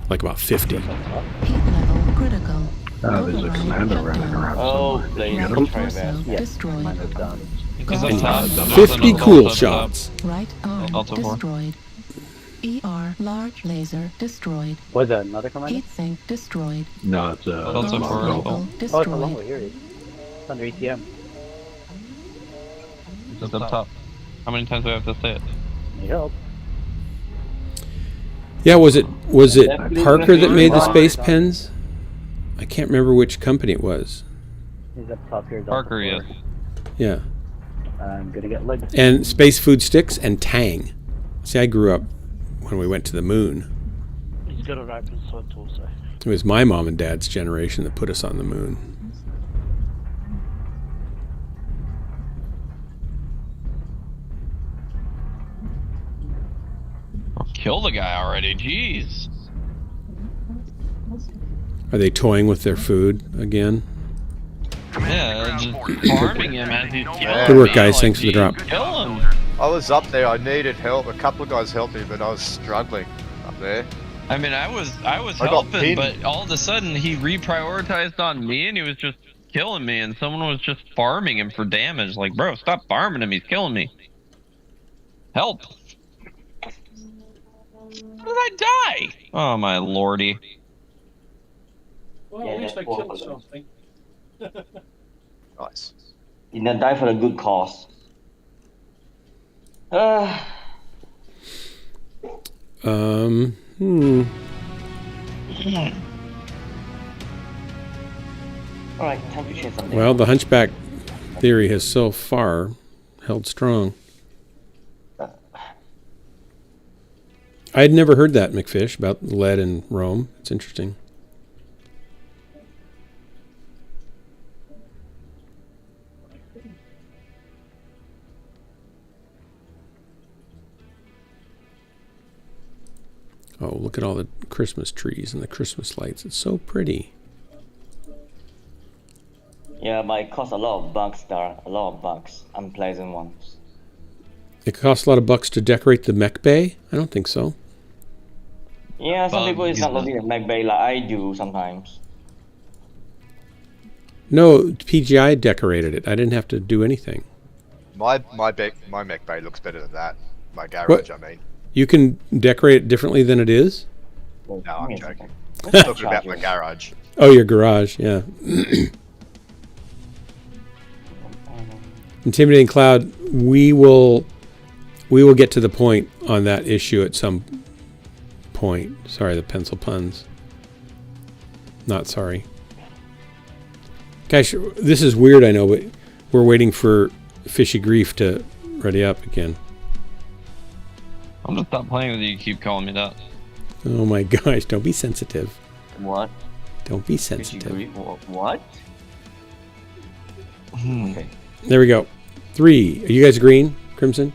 Like about 50. Heat level critical. There's a commander running around Oh, somewhere. Blaze, Get I'm him? trying Torso that. destroyed. Mine is done. He's up And top. There's 50 an cool assault up top. shots. Right arm Alpha four. destroyed. ER large laser destroyed. Was that another commander? Heat sink destroyed. No, it's a That's a Longbow four. longbow. destroyed. Oh, it's a longbow. Here it is. It's under ETM. It's up top. How many times do I have to say it? Need help. Yeah, was it Parker that made the space pens? I can't remember which company it was. He's up top here. Delta Parker, 4. yes. Yeah. I'm gonna get legged. And Space Food Sticks and Tang. See, I grew up when we went to the moon. He's got a rifle sword also. It was my mom and dad's generation that put us on the moon. Kill the guy already, jeez. Are they toying with their food again? Yeah, just farming him as he's killing Good work, me, guys. like, Thanks for the geez, drop. Kill him. I was up there. I needed help. A couple of guys helped me, but I was struggling up there. I mean, I was got helping, pinned. but all of a sudden he reprioritized on me, and he was just killing me, and someone was just farming him for damage. Like, bro, stop farming him. He's killing me. Help. How did I die? Oh, my lordy. Well, at least I killed something. Nice. Did not die for a good cause. Alright, time to share something. Well, the Hunchback theory has so far held strong. I had never heard that, McFish, about lead in Rome. It's interesting. Oh, look at all the Christmas trees and the Christmas lights. It's so pretty. Yeah, but it costs a lot of bucks there. A lot of bucks. Unpleasant ones. It costs a lot of bucks to decorate the mech bay? I don't think so. Yeah, some people is not Bugs. looking at Mac Bay like I do sometimes. No, PGI decorated it. I didn't have to do anything. My mech bay looks better than that. My garage, What? I mean. You can decorate it differently than it is? No, I'm joking. I'm talking about my garage. Oh, your garage, yeah. Intimidating Cloud, we will get to the point on that issue at some point. Sorry, the pencil puns. Not sorry. Guys, this is weird, I know, but we're waiting for Fishy Grief to ready up again. I'm gonna stop playing with you. You keep calling me that. Oh my gosh, don't be sensitive. What? Don't be Did you sensitive. agree? What? Okay. There we go. 3. Are you guys green, Crimson?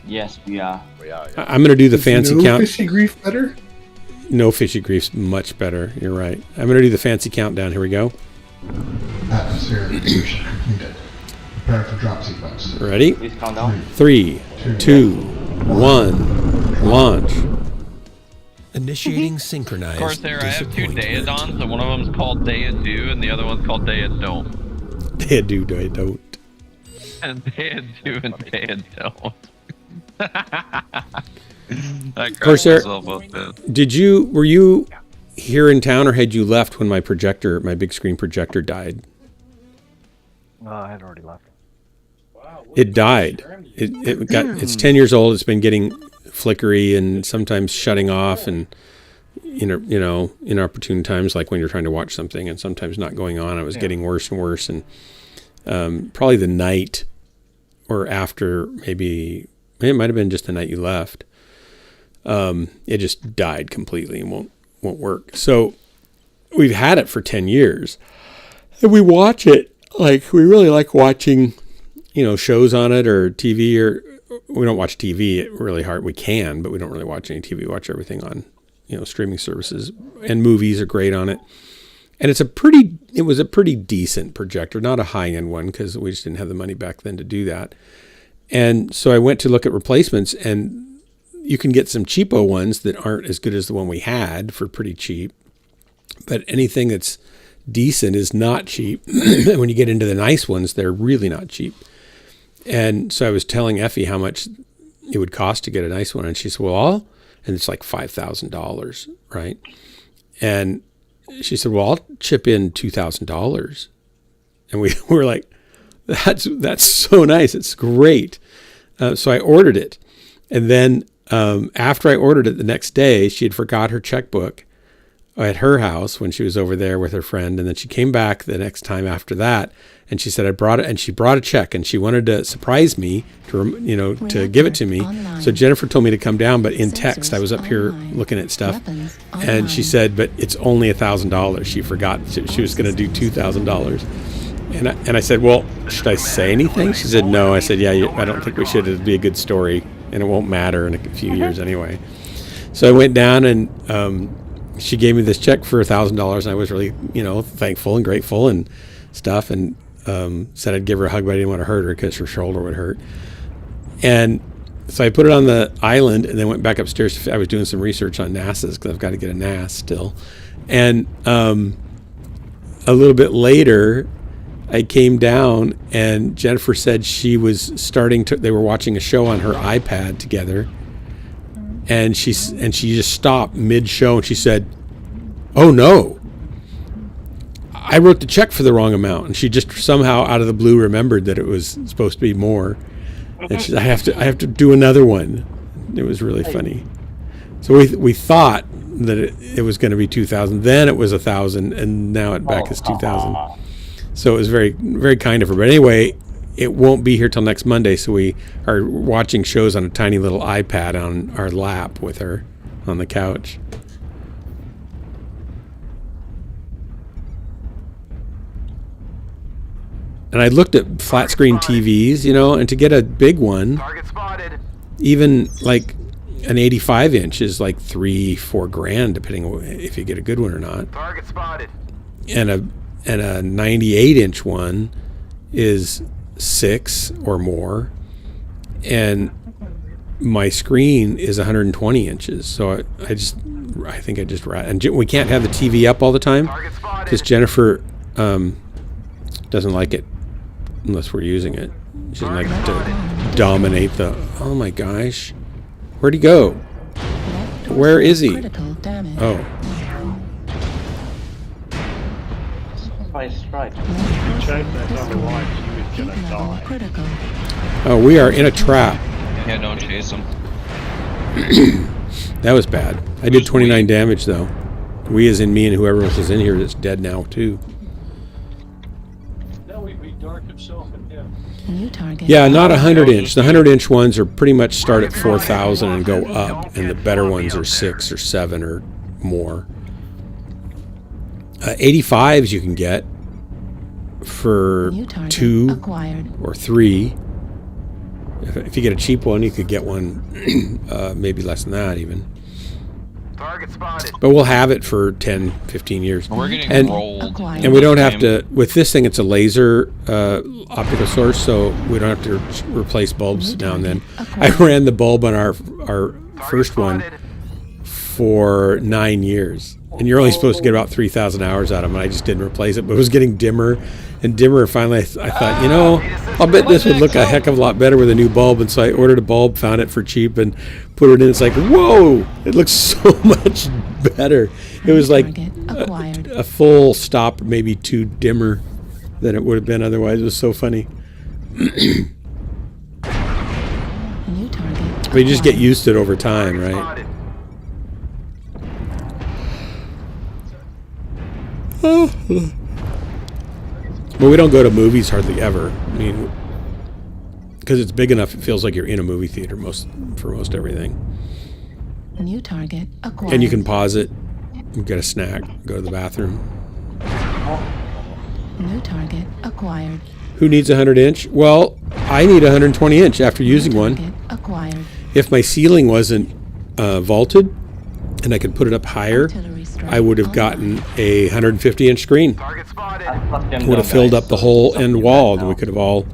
Yes, we are. We are. I'm going to do the fancy no count. Fishy Grief better? No Fishy Grief's much better. You're right. I'm going to do the fancy countdown. Here we go. Atmosphere insertion completed. Prepare for drop sequence. Ready? Please count down. 3, 2, 1, launch. Initiating synchronized. Corsair, I have 2 Daedons, and one of them's called Daedu, and the other one's called Daedon. Daedu, Daedon. And Daedu and Daedon. Corsair, were you here in town, or had you left when my big screen projector died? I had already left. It died. It's 10 years old. It's been getting flickery and sometimes shutting off, and inopportune times, like when you're trying to watch something, and sometimes not going on. It was getting worse and worse, and probably the night or after, maybe it might have been just the night you left. It just died completely and won't work. So we've had it for 10 years, and we watch it. Like, we really like watching, shows on it or TV, or we don't watch TV really hard. We can, but we don't really watch any TV. We watch everything on, streaming services, and movies are great on it. And it was a pretty decent projector, not a high-end one, because we just didn't have the money back then to do that. And so I went to look at replacements, and you can get some cheapo ones that aren't as good as the one we had for pretty cheap. But anything that's decent is not cheap. When you get into the nice ones, they're really not cheap. And so I was telling Effie how much it would cost to get a nice one, and she said, well, and it's like $5,000, right? And she said, well, I'll chip in $2,000. And we were like, that's so nice. It's great. So I ordered it. And then after I ordered it, the next day, she had forgot her checkbook at her house when she was over there with her friend. And then she came back the next time after that, and she said, I brought it, and she brought a check, and she wanted to surprise me to give it to me. So Jennifer told me to come down, but in text, I was up here looking at stuff, and she said, but it's only $1,000. She forgot she was going to do $2,000. And I said, well, should I say anything? She said, no. I said, yeah, I don't think we should. It'd be a good story, and it won't matter in a few years anyway. So I went down, and she gave me this check for $1,000, and I was really, thankful and grateful and stuff, and said I'd give her a hug, but I didn't want to hurt her because her shoulder would hurt. And so I put it on the island, and then went back upstairs. I was doing some research on NASA's, because I've got to get a NAS still. And a little bit later, I came down, and Jennifer said she was they were watching a show on her iPad together, and she just stopped mid-show, and she said, oh no, I wrote the check for the wrong amount. And she just somehow out of the blue remembered that it was supposed to be more. And she said, I have to do another one. It was really funny. So we thought that it was going to be 2,000, then it was 1,000, and now it back is 2,000. So it was very, very kind of her. But anyway, it won't be here till next Monday, so we are watching shows on a tiny little iPad on our lap with her on the couch. And I looked at flat screen TVs, and to get a big one, even like an 85 inch is like $3-4 grand, depending on if you get a good one or not. Target spotted. And a 98 inch one is $6 or more, and my screen is 120 inches. So I think I just and we can't have the TV up all the time because Jennifer doesn't like it unless we're using it. She doesn't like to dominate the. Oh my gosh, where'd he go? Where is he? Oh. Right. Oh, we are in a trap. Yeah, don't chase him. That was bad. I did 29 damage though. We as in me and whoever else is in here that's dead now too. Yeah, not 100 inch. The 100 inch ones are pretty much start at 4,000 and go up, and the better ones are 6 or 7 or more. 85s you can get for 2 or 3. If you get a cheap one, you could get one maybe less than that even. But we'll have it for 10, 15 years. We're getting rolled. And we don't have to, with this thing, it's a laser optical source, so we don't have to replace bulbs now and then. I ran the bulb on our first one for 9 years. And you're only supposed to get about 3,000 hours out of them. And I just didn't replace it, but it was getting dimmer and dimmer. Finally, I thought, you know, I'll bet this would look a heck of a lot better with a new bulb. And so I ordered a bulb, found it for cheap, and put it in. It's like, whoa, it looks so much better. It was like a full stop, maybe 2 dimmer than it would have been otherwise. It was so funny. But you just get used to it over time, right? But we don't go to movies hardly ever. I mean, because it's big enough, it feels like you're in a movie theater for most everything. New target acquired. And you can pause it, get a snack, go to the bathroom. New target acquired. Who needs a 100-inch? Well, I need a 120-inch after using one. Acquired. If my ceiling wasn't vaulted and I could put it up higher, I would have gotten a 150-inch screen. Would have filled up the whole end wall, and we could have all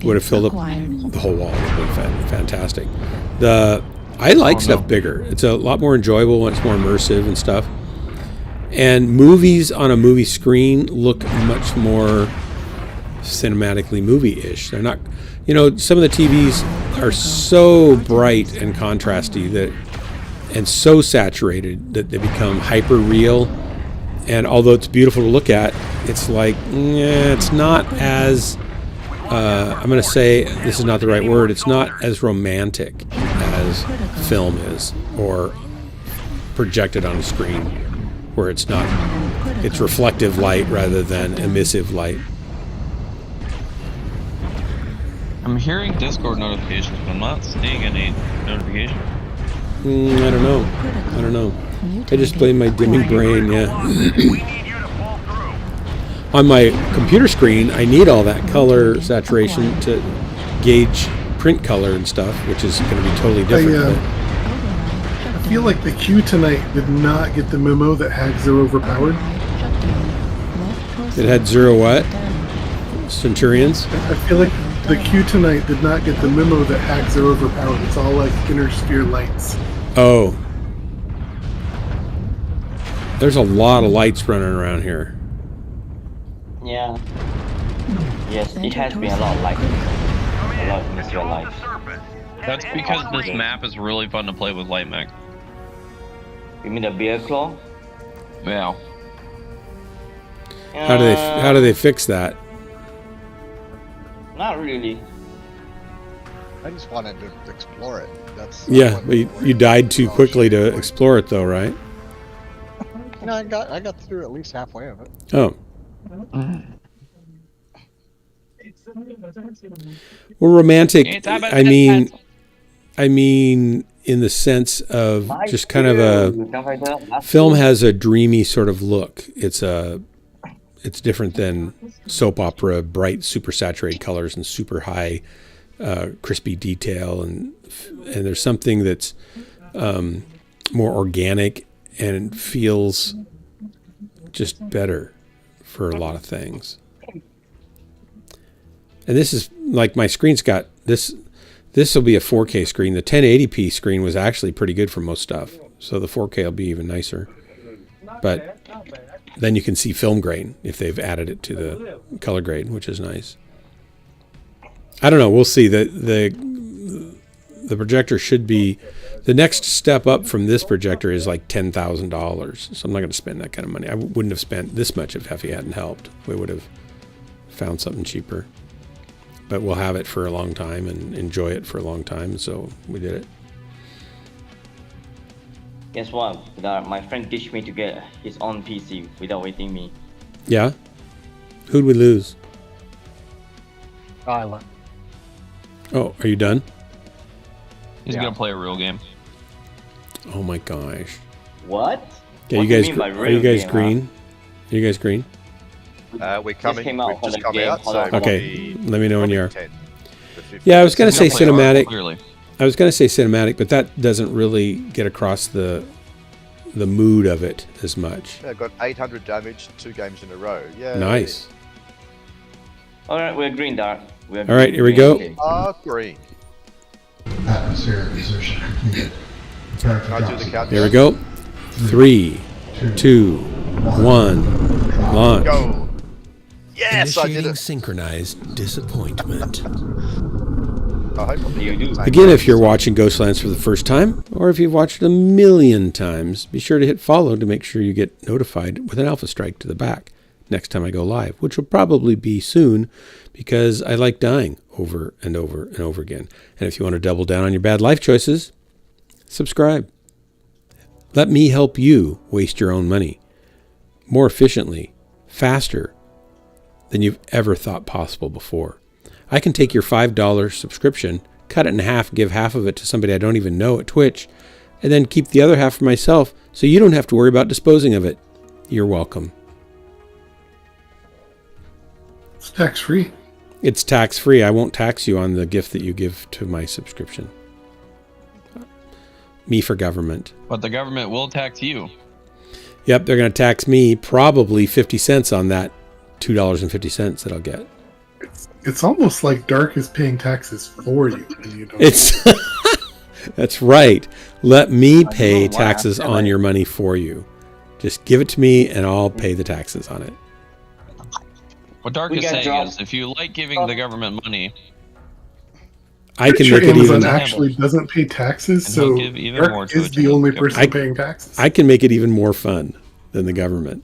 would have filled up the whole wall. It would have been fantastic. I like stuff bigger. It's a lot more enjoyable when it's more immersive and stuff. And movies on a movie screen look much more cinematically movie-ish. They're not, you know, some of the TVs are so bright and contrasty and so saturated that they become hyper real. And although it's beautiful to look at, it's like, it's not as, I'm going to say, this is not the right word, it's not as romantic as film is, or projected on a screen, where it's not, it's reflective light rather than emissive light. I'm hearing Discord notifications, but I'm not seeing any notifications. I don't know. I just blame my dimming brain, yeah. On my computer screen, I need all that color saturation to gauge print color and stuff, which is going to be totally different. I feel like the queue tonight did not get the memo that hags are overpowered. It had 0 what? Centurions? I feel like the queue tonight did not get the memo that hags are overpowered. It's all like inner sphere lights. Oh. There's a lot of lights running around here. Yeah. Yes, it has been a lot of lights. A lot of mystery lights. That's because this map is really fun to play with light mech. You mean the bear claw? Yeah. How do they fix that? Not really. I just wanted to explore it. That's yeah, but you died too quickly to explore it, though, right? You know, I got through at least halfway of it. Oh. Well, romantic. I mean, in the sense of just kind of a film has a dreamy sort of look. It's different than soap opera, bright, super saturated colors and super high, crispy detail, and there's something that's more organic and feels just better for a lot of things. And this is like my screen's got this. This will be a 4K screen. The 1080p screen was actually pretty good for most stuff, so the 4K will be even nicer. But then you can see film grain if they've added it to the color grade, which is nice. I don't know. We'll see. The projector should be, the next step up from this projector is like $10,000. So I'm not going to spend that kind of money. I wouldn't have spent this much if Heffy hadn't helped. We would have found something cheaper. But we'll have it for a long time and enjoy it for a long time. So we did it. Guess what? My friend ditched me to get his own PC without waiting me. Yeah? Who'd we lose? Isla. Oh, are you done? He's gonna play a real game. Oh my gosh. What? Yeah, What you guys, do you mean by are real you guys game, green? Are you guys green? We're coming. came out We've for just the come game. out. Hold So on. Okay, let me know when you are. 10 to 15. Yeah, I was going to say He's gonna play cinematic. clearly. I was going to say cinematic, but that doesn't really get across the mood of it as much. Yeah, got 800 damage 2 games in a row. Yeah. Nice. Alright, we're green, Dark. All right, here we go. Green. Atmosphere position completed. Prepare for Can I drop do the sequence. countdown? Here we go. 3, 2, 1, launch. Go. Yes, I did Initiating it. synchronized disappointment. I hope You do. Again, if you're watching Ghostlands for the first time, or if you've watched it a million times, be sure to hit follow to make sure you get notified with an alpha strike to the back next time I go live, which will probably be soon because I like dying over and over and over again. And if you want to double down on your bad life choices, subscribe. Let me help you waste your own money more efficiently, faster than you've ever thought possible before. I can take your $5 subscription, cut it in half, give half of it to somebody I don't even know at Twitch, and then keep the other half for myself so you don't have to worry about disposing of it. You're welcome. It's tax-free. It's tax-free. I won't tax you on the gift that you give to my subscription. Me for government. But the government will tax you. Yep, they're going to tax me probably 50 cents on that $2.50 that I'll get. It's almost like Dark is paying taxes for you. And you don't. It's that's right. Let me pay taxes on your money for you. Just give it to me and I'll pay the taxes on it. What Dark is saying is, if you like giving the government money, I can sure make it Amazon even actually doesn't pay taxes, And so he'll give even more Dark to is it the than only the person paying taxes. I can make it even more fun than the government.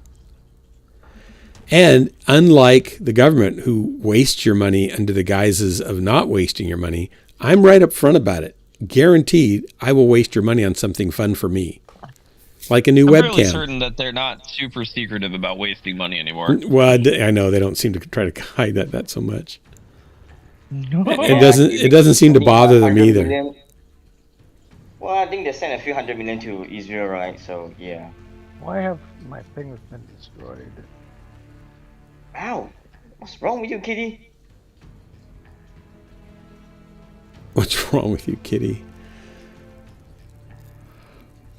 And unlike the government who wastes your money under the guises of not wasting your money, I'm right up front about it. Guaranteed, I will waste your money on something fun for me. Like a new I'm webcam. fairly certain that they're not super secretive about wasting money anymore. Well, I know they don't seem to try to hide that so much. It doesn't seem to bother them either. Million. Well, I think they sent a few $100 million to Israel, right? So yeah. Why have my thing been destroyed? Ow! What's wrong with you, kitty? What's wrong with you, kitty?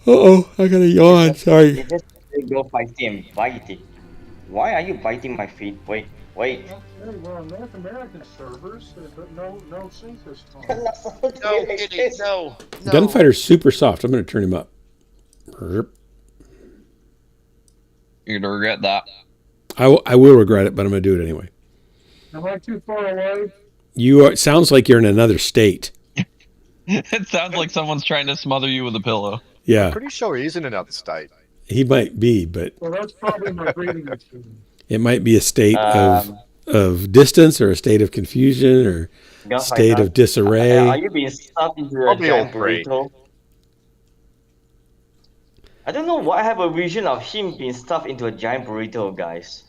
Uh-oh, I got a yawn. Sorry. You just go fight him. Bite it. Why are you biting my feet? Wait. We're on North American servers, but no sync this time. No, kitty, no. Gunfighter's super soft. I'm going to turn him up. You're going to regret that. I will regret it, but I'm going to do it anyway. Am I too far away? It sounds like you're in another state. It sounds like someone's trying to smother you with a pillow. Yeah. I'm pretty sure he's in another state. He might be, but Well, that's probably my breathing machine. it might be a state of distance or a state of confusion or a state of disarray. Are you being stuffed into a giant burrito? I don't know why I have a vision of him being stuffed into a giant burrito, guys.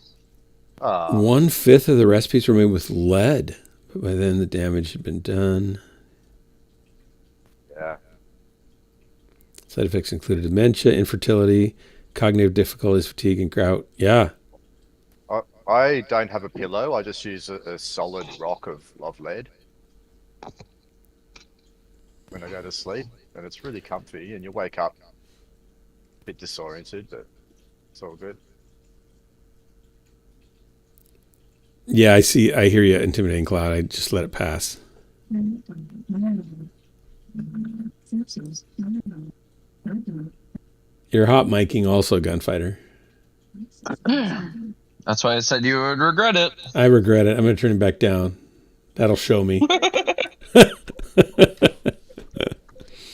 1/5 of the recipes were made with lead, but by then the damage had been done. Yeah. Side effects included dementia, infertility, cognitive difficulties, fatigue, and gout. Yeah. I don't have a pillow. I just use a solid rock of lead when I go to sleep, and it's really comfy. And you wake up a bit disoriented, but it's all good. Yeah, I hear you, intimidating cloud. I just let it pass. You're hot miking also, Gunfighter. That's why I said you would regret it. I regret it. I'm going to turn it back down. That'll show me.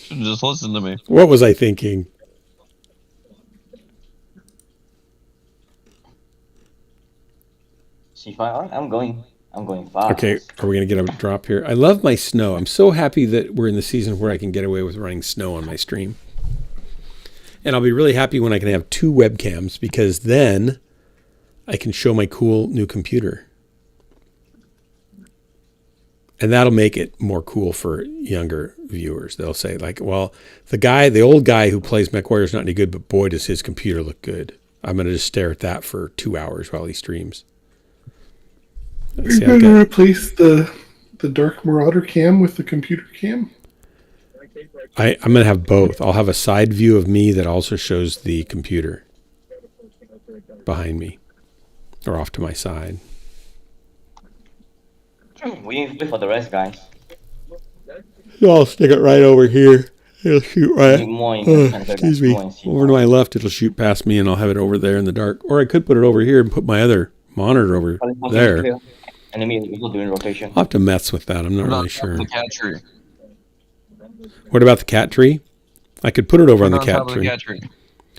Should just listen to me. What was I thinking? C5 on? I'm going fast. Okay, are we going to get a drop here? I love my snow. I'm so happy that we're in the season where I can get away with running snow on my stream. And I'll be really happy when I can have 2 webcams because then I can show my cool new computer. And that'll make it more cool for younger viewers. They'll say like, well, the old guy who plays MechWarrior is not any good, but boy, does his computer look good. I'm going to just stare at that for 2 hours while he streams. You're going to replace the Dark Marauder cam with the computer cam? I'm going to have both. I'll have a side view of me that also shows the computer behind me or off to my side. We wait for the rest, guys. So I'll stick it right over here It'll shoot right. More Excuse me. Over to my left, it'll shoot past me, and I'll have it over there in the dark. Or I could put it over here and put my other monitor over there. Enemy eagle doing rotation. I'll have to mess with that. I'm not really sure. The cat tree. What about the cat tree? I could put it over on the cat top of tree. the cat tree.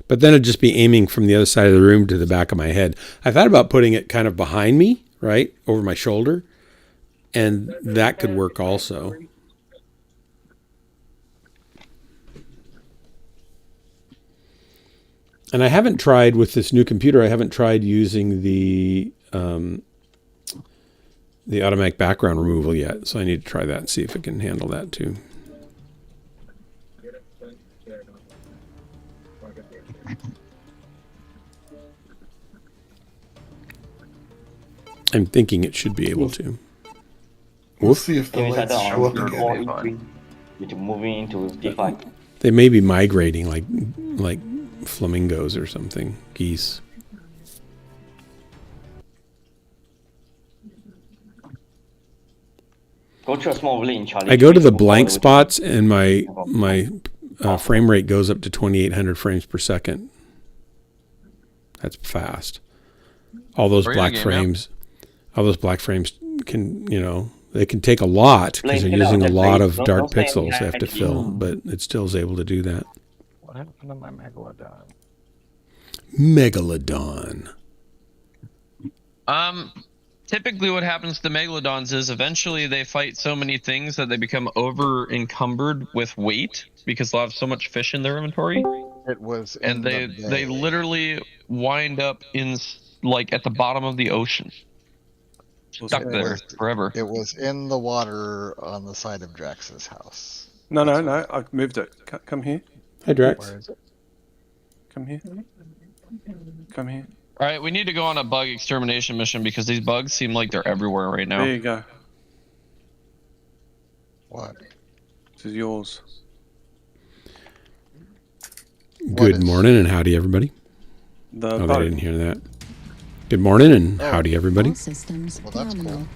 But then it'd just be aiming from the other side of the room to the back of my head. I thought about putting it kind of behind me, right, over my shoulder, and that could work also. And I haven't tried with this new computer. I haven't tried using the automatic background removal yet, so I need to try that and see if it can handle that too. I'm thinking it should be able to. We'll see if the lights show up again. Moving into D5. They may be migrating like flamingos or something, geese. Go to a small village in Charlie. I go to the blank spots and my frame rate goes up to 2800 frames per second. That's fast. All those black frames can, they can take a lot because they're using a lot of dark pixels they have to fill, but it still is able to do that. What happened to my Megalodon? Megalodon. Typically what happens to megalodons is eventually they fight so many things that they become over encumbered with weight because they'll have so much fish in their inventory. It was, and they literally wind up in at the bottom of the ocean, stuck there forever. It was in the water on the side of Drax's house. No, I've moved it. Come here. Hi, Drax. Where is it? Come here. Come here. All right, we need to go on a bug extermination mission because these bugs seem like they're everywhere right now. There you go. What? This is yours. Good morning and howdy, everybody. They didn't hear that. Good morning and howdy, everybody. Systems. Well, that's cool.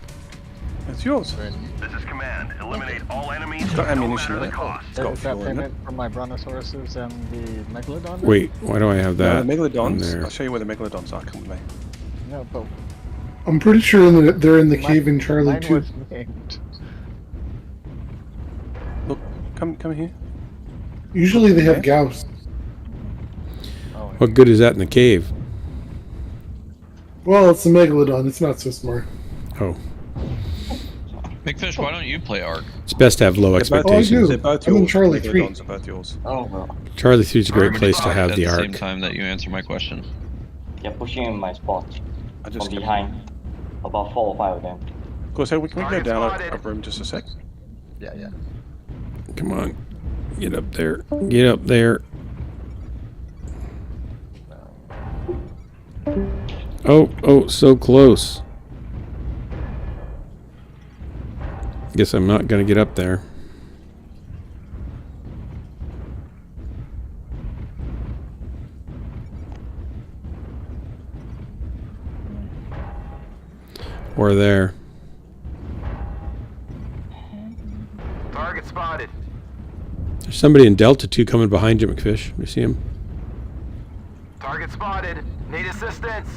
It's yours. This is command. Eliminate all enemies. It's got no ammunition matter in the it. cost. It's got Is that fuel in it. payment from my brontosauruses and the Megalodon? Wait, why do I have that? The Megalodons. there? I'll show you where the Megalodons are. Come with me. No, but I'm pretty sure they're in the cave in Charlie mine 2. was named. Look, come here. Usually they have Gauss. Oh, What good is that in the cave? Well, it's a Megalodon. It's not so smart. Oh, Big Fish, why don't you play Ark? it's best to have low expectations. They're both I'm in yours. Charlie The 3. Megalodons are both yours. Oh, well. Charlie 3 is a great place to have at the the Ark. same time that you answer my question. They're pushing in my spot. I just From behind. About 4 or 5 of them. Of course, can we go down a room just a sec? yeah. Come on, get up there. Get up there. Oh, so close. Guess I'm not gonna get up there. Or there. Target spotted. There's somebody in Delta 2 coming behind you, McFish. You see him? Target spotted. Need assistance.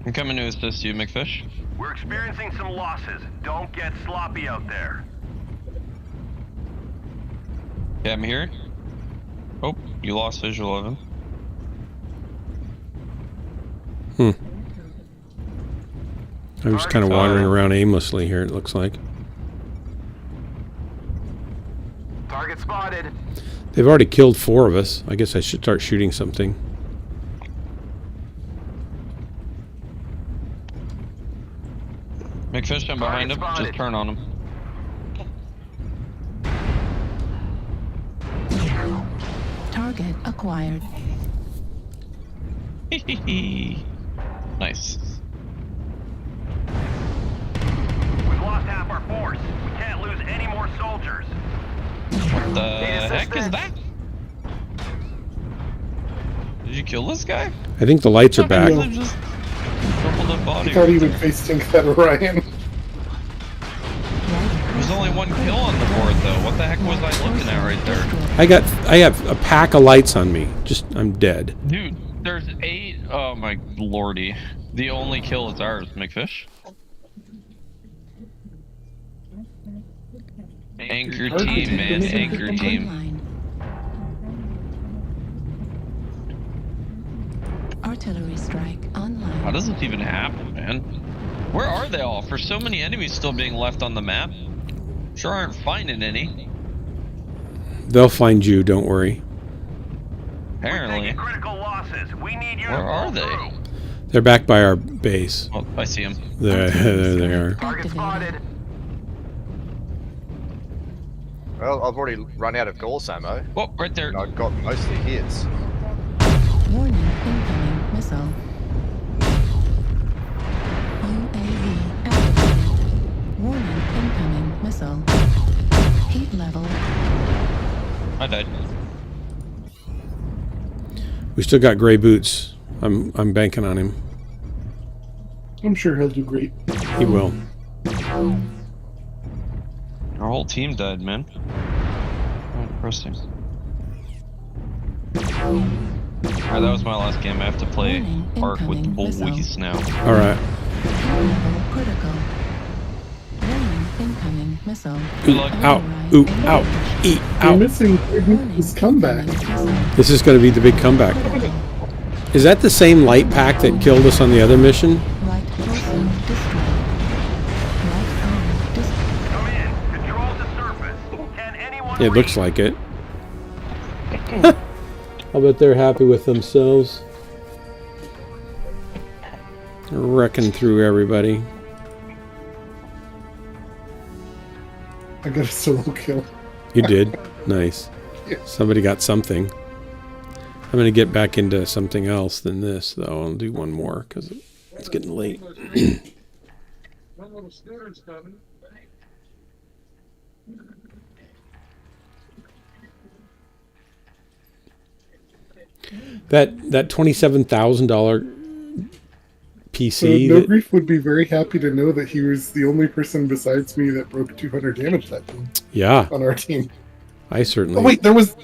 I'm coming to assist you, McFish. We're experiencing some losses. Don't get sloppy out there. Yeah, I'm here. Oh, you lost visual of him. I'm just kind of wandering around aimlessly here, it looks like. Target spotted. They've already killed 4 of us. I guess I should start shooting something. McFish, I'm behind him. Just turn on him. Target acquired. Nice. We've lost half our force. We can't lose any more soldiers. What the heck is that? Did you kill this guy? I think the lights are back. Just crumpled up I body. thought he would face tank that Orion. There's only one kill on the board though. What the heck was I looking at right there? I have a pack of lights on me. I'm dead. Dude, there's 8. Oh my lordy. The only kill is ours, McFish. Anchor team, man. Anchor team. Artillery strike online. How does this even happen, man? Where are they all? For so many enemies still being left on the map. Sure aren't finding any. They'll find you, don't worry. Apparently. Critical losses. We need your Where are they? They're back by our base. Oh, I see them. There they are. Target spotted. Well, I've already run out of Gauss ammo. Oh, right there. And I've got mostly hits. Warning, incoming missile. UAV activated. Warning, incoming missile. Heat level. I died. We still got gray boots. I'm banking on him. I'm sure he'll do great. He will. Our whole team died, man. Oh, interesting. Alright, that was my last game. I have to play Ark with the boys now. Alright. Critical. Warning, incoming missile. Ooh, ow. Ooh, ow. Eat, You're ow. missing his comeback. This is going to be the big comeback. Is that the same light pack that killed us on the other mission? Right torso destroyed. Right arm destroyed. Come in. Control the surface. Can anyone It looks like it. I bet they're happy with themselves. Wrecking through everybody. I got a solo kill. You did? Nice. Yeah. Somebody got something. I'm going to get back into something else than this, though. I'll do one more because it's getting late. That $27,000 PC. No Grief would be very happy to know that he was the only person besides me that broke 200 damage that game. Yeah. On our team. I certainly. Oh wait, there was.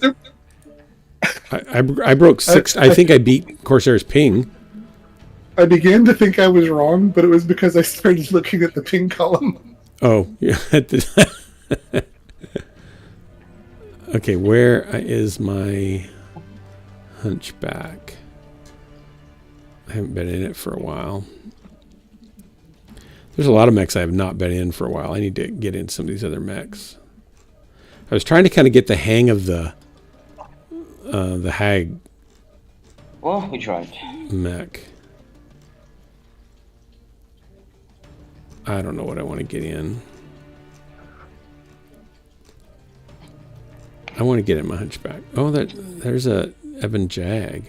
I broke 6. I think I beat Corsair's ping. I began to think I was wrong, but it was because I started looking at the ping column. Oh, yeah. Okay, where is my Hunchback? I haven't been in it for a while. There's a lot of mechs I have not been in for a while. I need to get in some of these other mechs. I was trying to kind of get the hang of the Hag. Well, we tried. Mech. I don't know what I want to get in. I want to get in my Hunchback. Oh, there's a Evan Jag.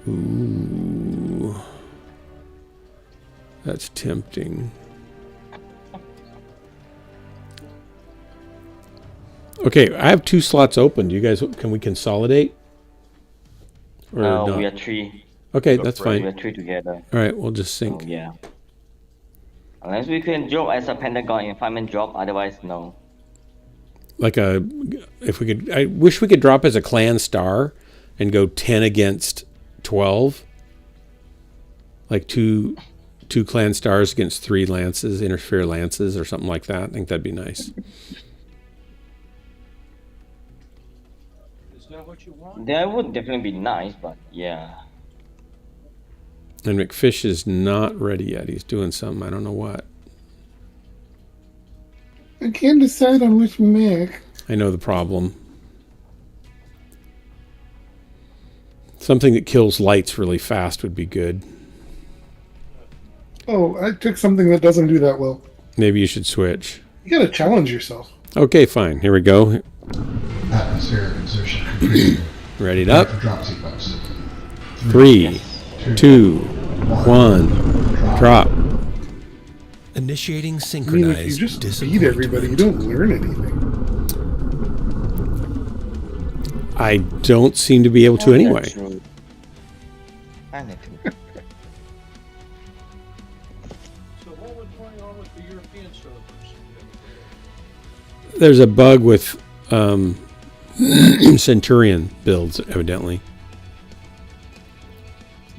Ooh. That's tempting. Okay, I have 2 slots open. Do you guys, can we consolidate? Or not? We are 3. Okay, that's fine. We are 3 together. All right, we'll just sync. Oh, yeah. Unless we can drop as a Pentagon in fireman drop, otherwise no. Like if we could, I wish we could drop as a clan star and go 10 against 12. Like two clan stars against 3 lances, interfere lances or something like that. I think that'd be nice. That would definitely be nice, but yeah. And McFish is not ready yet. He's doing something. I don't know what. I can't decide on which mech. I know the problem. Something that kills lights really fast would be good. Oh, I took something that doesn't do that well. Maybe you should switch. You gotta challenge yourself. Okay, fine. Here we go. Atmospheric insertion completed. Ready up. Drop sequence. 3, 2, 1, drop. Initiating I mean, synchronized if you just beat everybody, you don't learn anything. I don't seem to be able to anyway. There's a bug with Centurion builds, evidently.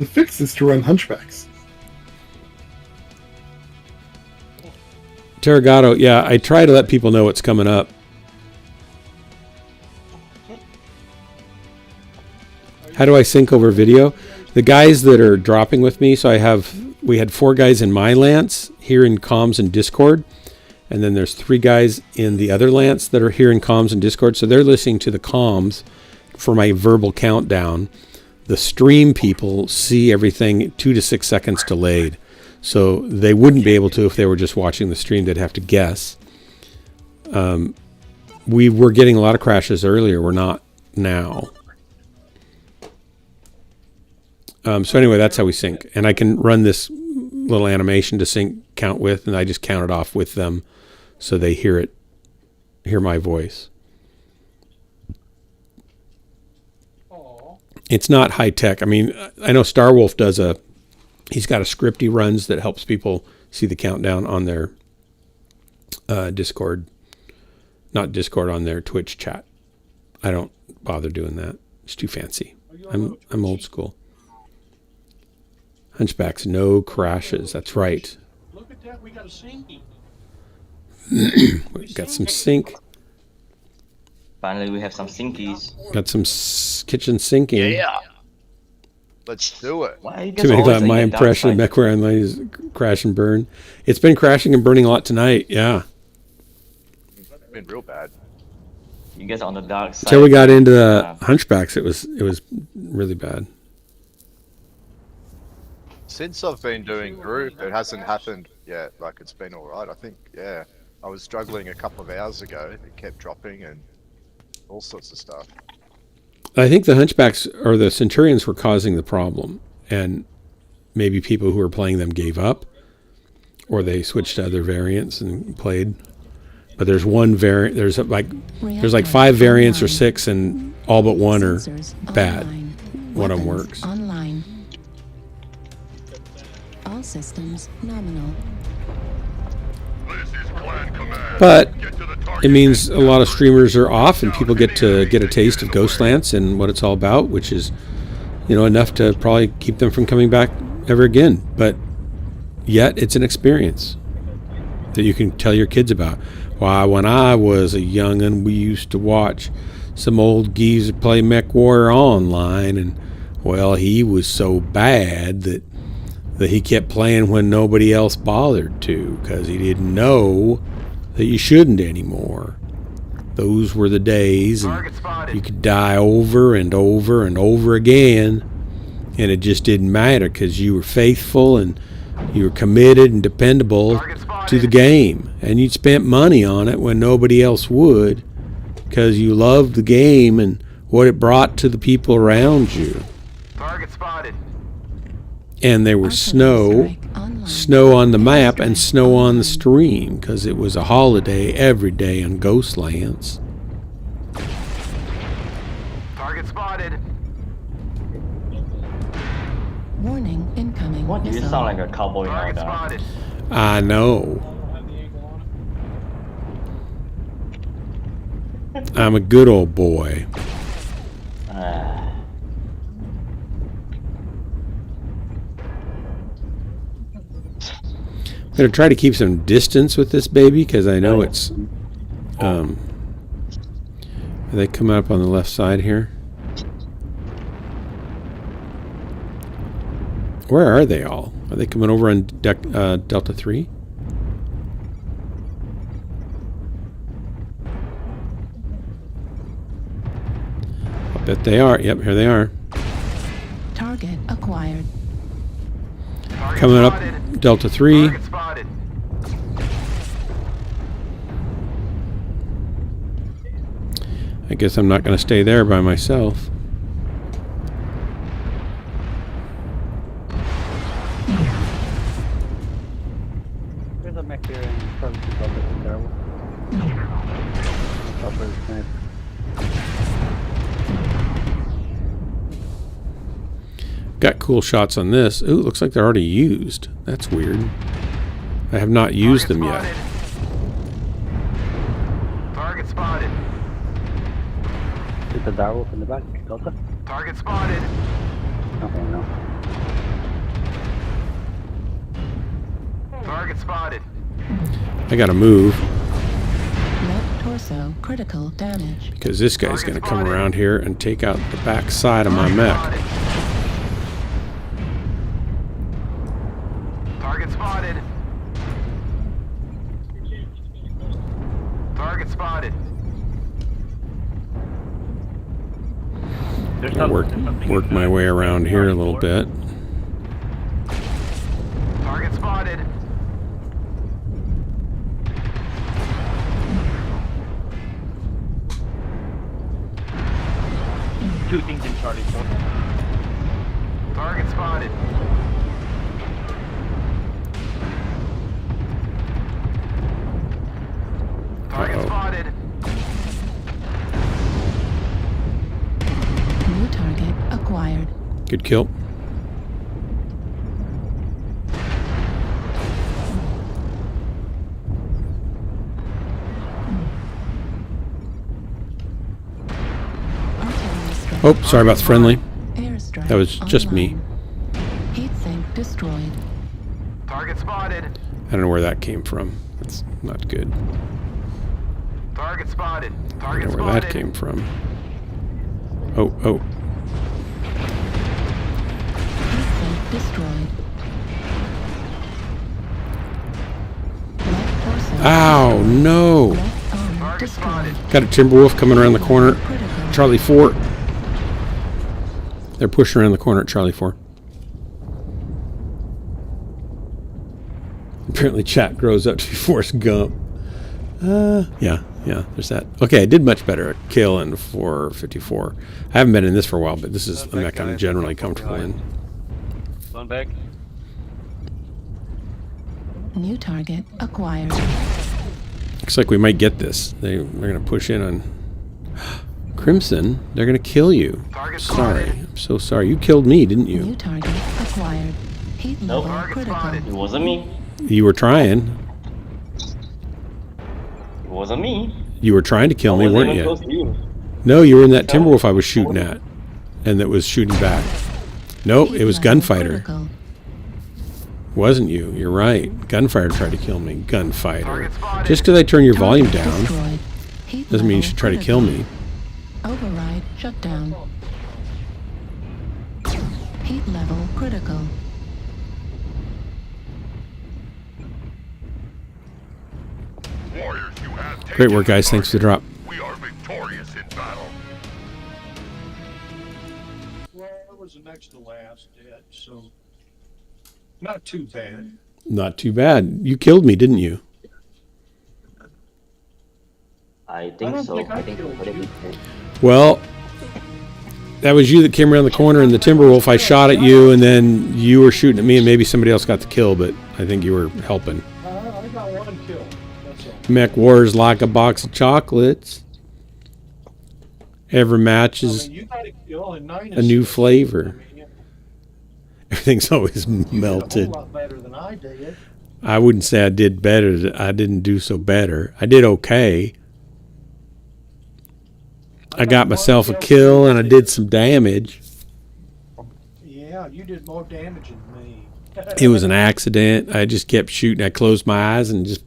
The fix is to run Hunchbacks. Terragato, yeah, I try to let people know what's coming up. How do I sync over video? The guys that are dropping with me, so we had 4 guys in my Lance here in comms and Discord, and then there's 3 guys in the other Lance that are here in comms and Discord, so they're listening to the comms for my verbal countdown. The stream people see everything 2 to 6 seconds delayed, so they wouldn't be able to if they were just watching the stream. They'd have to guess. We were getting a lot of crashes earlier. We're not now. So anyway, that's how we sync. And I can run this little animation to sync count with, and I just count it off with them so they hear my voice. It's not high tech. I mean, I know Starwolf he's got a script he runs that helps people see the countdown on their Discord. Not Discord, on their Twitch chat. I don't bother doing that. It's too fancy. I'm old school. Hunchbacks, no crashes. That's right. Look at that, we got a sinking. We got some sink. Finally, we have some sinkies. Got some kitchen sinking. Yeah. Let's do it. Why you To make that my impression of MechWarrior Online is crash and burn. It's been crashing and burning a lot tonight. Yeah. It's been real bad. You guys are on the dark side. Until we got into the Hunchbacks, it was really bad. Since I've been doing group, it hasn't happened yet. Like, it's been alright. I think, yeah. I was struggling a couple of hours ago. It kept dropping and all sorts of stuff. I think the Hunchbacks or the Centurions were causing the problem, and maybe people who were playing them gave up, or they switched to other variants and played. But there's one variant. There's like 5 variants or 6, and all but 1 are bad. One of them works. Online. All systems nominal. But it means a lot of streamers are off, and people get to get a taste of Ghostlands and what it's all about, which is, enough to probably keep them from coming back ever again. But yet, it's an experience that you can tell your kids about. Why, when I was a young'un, we used to watch some old geezer play MechWarrior Online, and well, he was so bad that he kept playing when nobody else bothered to, because he didn't know that you shouldn't anymore. Those were the days, and you could die over and over and over again, and it just didn't matter because you were faithful and you were committed and dependable to the game, and you'd spent money on it when nobody else would, because you loved the game and what it brought to the people around you. Target spotted. And there was snow on the map and snow on the stream, because it was a holiday every day on Ghostlands. Target spotted. Warning incoming. What? You missile. sound like a cowboy now, dog. I know. I'm a good old boy. I'm going to try to keep some distance with this baby, because I know it's... are they coming up on the left side here? Where are they all? Are they coming over on Delta 3? I bet they are. Yep, here they are. Target acquired. Coming up Delta 3. I guess I'm not going to stay there by myself. There's a mech here in front of the terrible. Got cool shots on this. Ooh, looks like they're already used. That's weird. I have not used them yet. Is the direwolf in the back? Delta? Target spotted. Okay, no. Target spotted. I gotta move Left torso critical damage. because this guy's gonna come around here and take out the back side of my mech. Target spotted. Target spotted. I'll work my way around here a little bit. Target spotted. Two things in Charlie 4. Target spotted. Target spotted. New target acquired. Good kill. Oh, sorry about the friendly. Airstrike That was just me. Heat sink destroyed. Target spotted. I don't know where that came from. That's not good. Target spotted. I Target don't know where that spotted. came from. Oh, oh. Heat sink destroyed. Left torso. Ow, no. Left arm destroyed. Got a Timberwolf coming around the corner. Charlie 4. They're pushing around the corner at Charlie 4. Apparently chat grows up to be Forrest Gump. Yeah, there's that. Okay, I did much better at kill and 454. I haven't been in this for a while, but this is a mech I'm generally comfortable in. One back. New target acquired. Looks like we might get this. They're going to push in on Crimson. They're going to kill you. Sorry. I'm so sorry. You killed me, didn't you? New target acquired. Heat level critical. It wasn't me. You were trying. It wasn't me. You were trying to kill me, I wasn't weren't even you? close to you. No, you were in that Timberwolf I was shooting at. And that was shooting back. Nope, it was Gunfighter. Critical. Wasn't you? You're right. Gunfighter tried to kill me. Gunfighter. Just because I turn your volume down Destroyed. Heat doesn't mean you level should try to kill critical. me. Override shut down. Heat level critical. Warriors, you have Great work, guys. Thanks for the drop. We are victorious in battle. Well, it was the next to last dead, so not too bad. Not too bad. You killed me, didn't you? I think so. I think you. Well, that was you that came around the corner in the Timberwolf. I shot at you, and then you were shooting at me, and maybe somebody else got the kill, but I think you were helping. I got one kill. That's all. Mech Wars like a box of chocolates. Every match is You got a kill and 9 a new assists. flavor. I mean, Everything's always you did a melted. whole lot better than I did. I wouldn't say I did better. I didn't do so better. I did okay. I got myself a kill and I did some damage. Yeah, you did more damage than me. It was an accident. I just kept shooting. I closed my eyes and just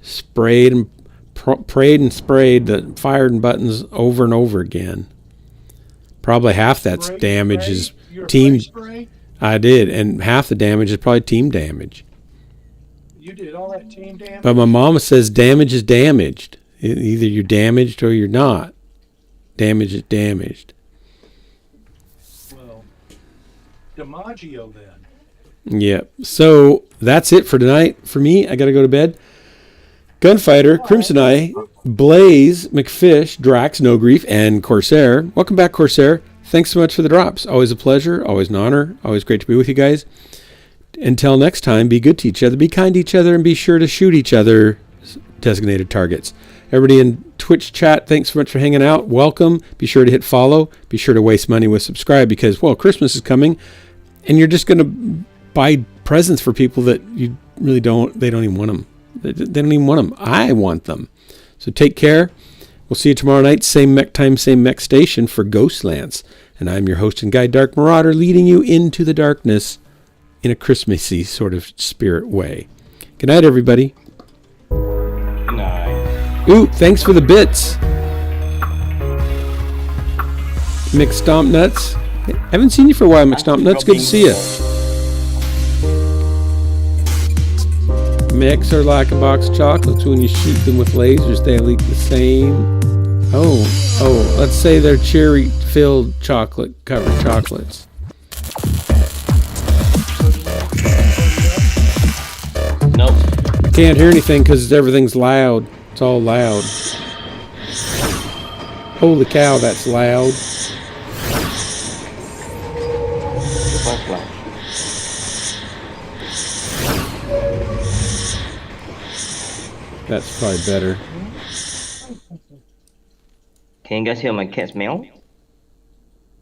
sprayed and prayed and sprayed the fired buttons over and over again. Probably half that Spray, damage spray? is You're a team. spray? I did, and half the damage is probably team damage. You did all that team damage? But my mama says damage is damaged. Either you're damaged or you're not. Damage is damaged. Well, DiMaggio then. Yep. So that's it for tonight. For me, I got to go to bed. Gunfighter, Crimson Eye, Blaze, McFish, Drax, No Grief, and Corsair. Welcome back, Corsair. Thanks so much for the drops. Always a pleasure. Always an honor. Always great to be with you guys. Until next time, be good to each other, be kind to each other, and be sure to shoot each other designated targets. Everybody in Twitch chat, thanks so much for hanging out. Welcome. Be sure to hit follow. Be sure to waste money with subscribe because, well, Christmas is coming, and you're just going to buy presents for people that you really don't, they don't even want them. They don't even want them. I want them. So take care. We'll see you tomorrow night, same mech time, same mech station for Ghostlands. And I'm your host and guide, Dark Marauder, leading you into the darkness in a Christmassy sort of spirit way. Good night, everybody. Good night. Ooh, thanks for the bits. McStomp Nuts. Haven't seen you for a while, McStomp Nuts. Good to see you. Mechs are like a box of chocolates. When you shoot them with lasers, they leak the same. Oh, let's say they're cherry-filled chocolate-covered chocolates. Nope. I can't hear anything because everything's loud. It's all loud. Holy cow, that's loud. What's loud? That's probably better. Can you guys hear my cat's meow?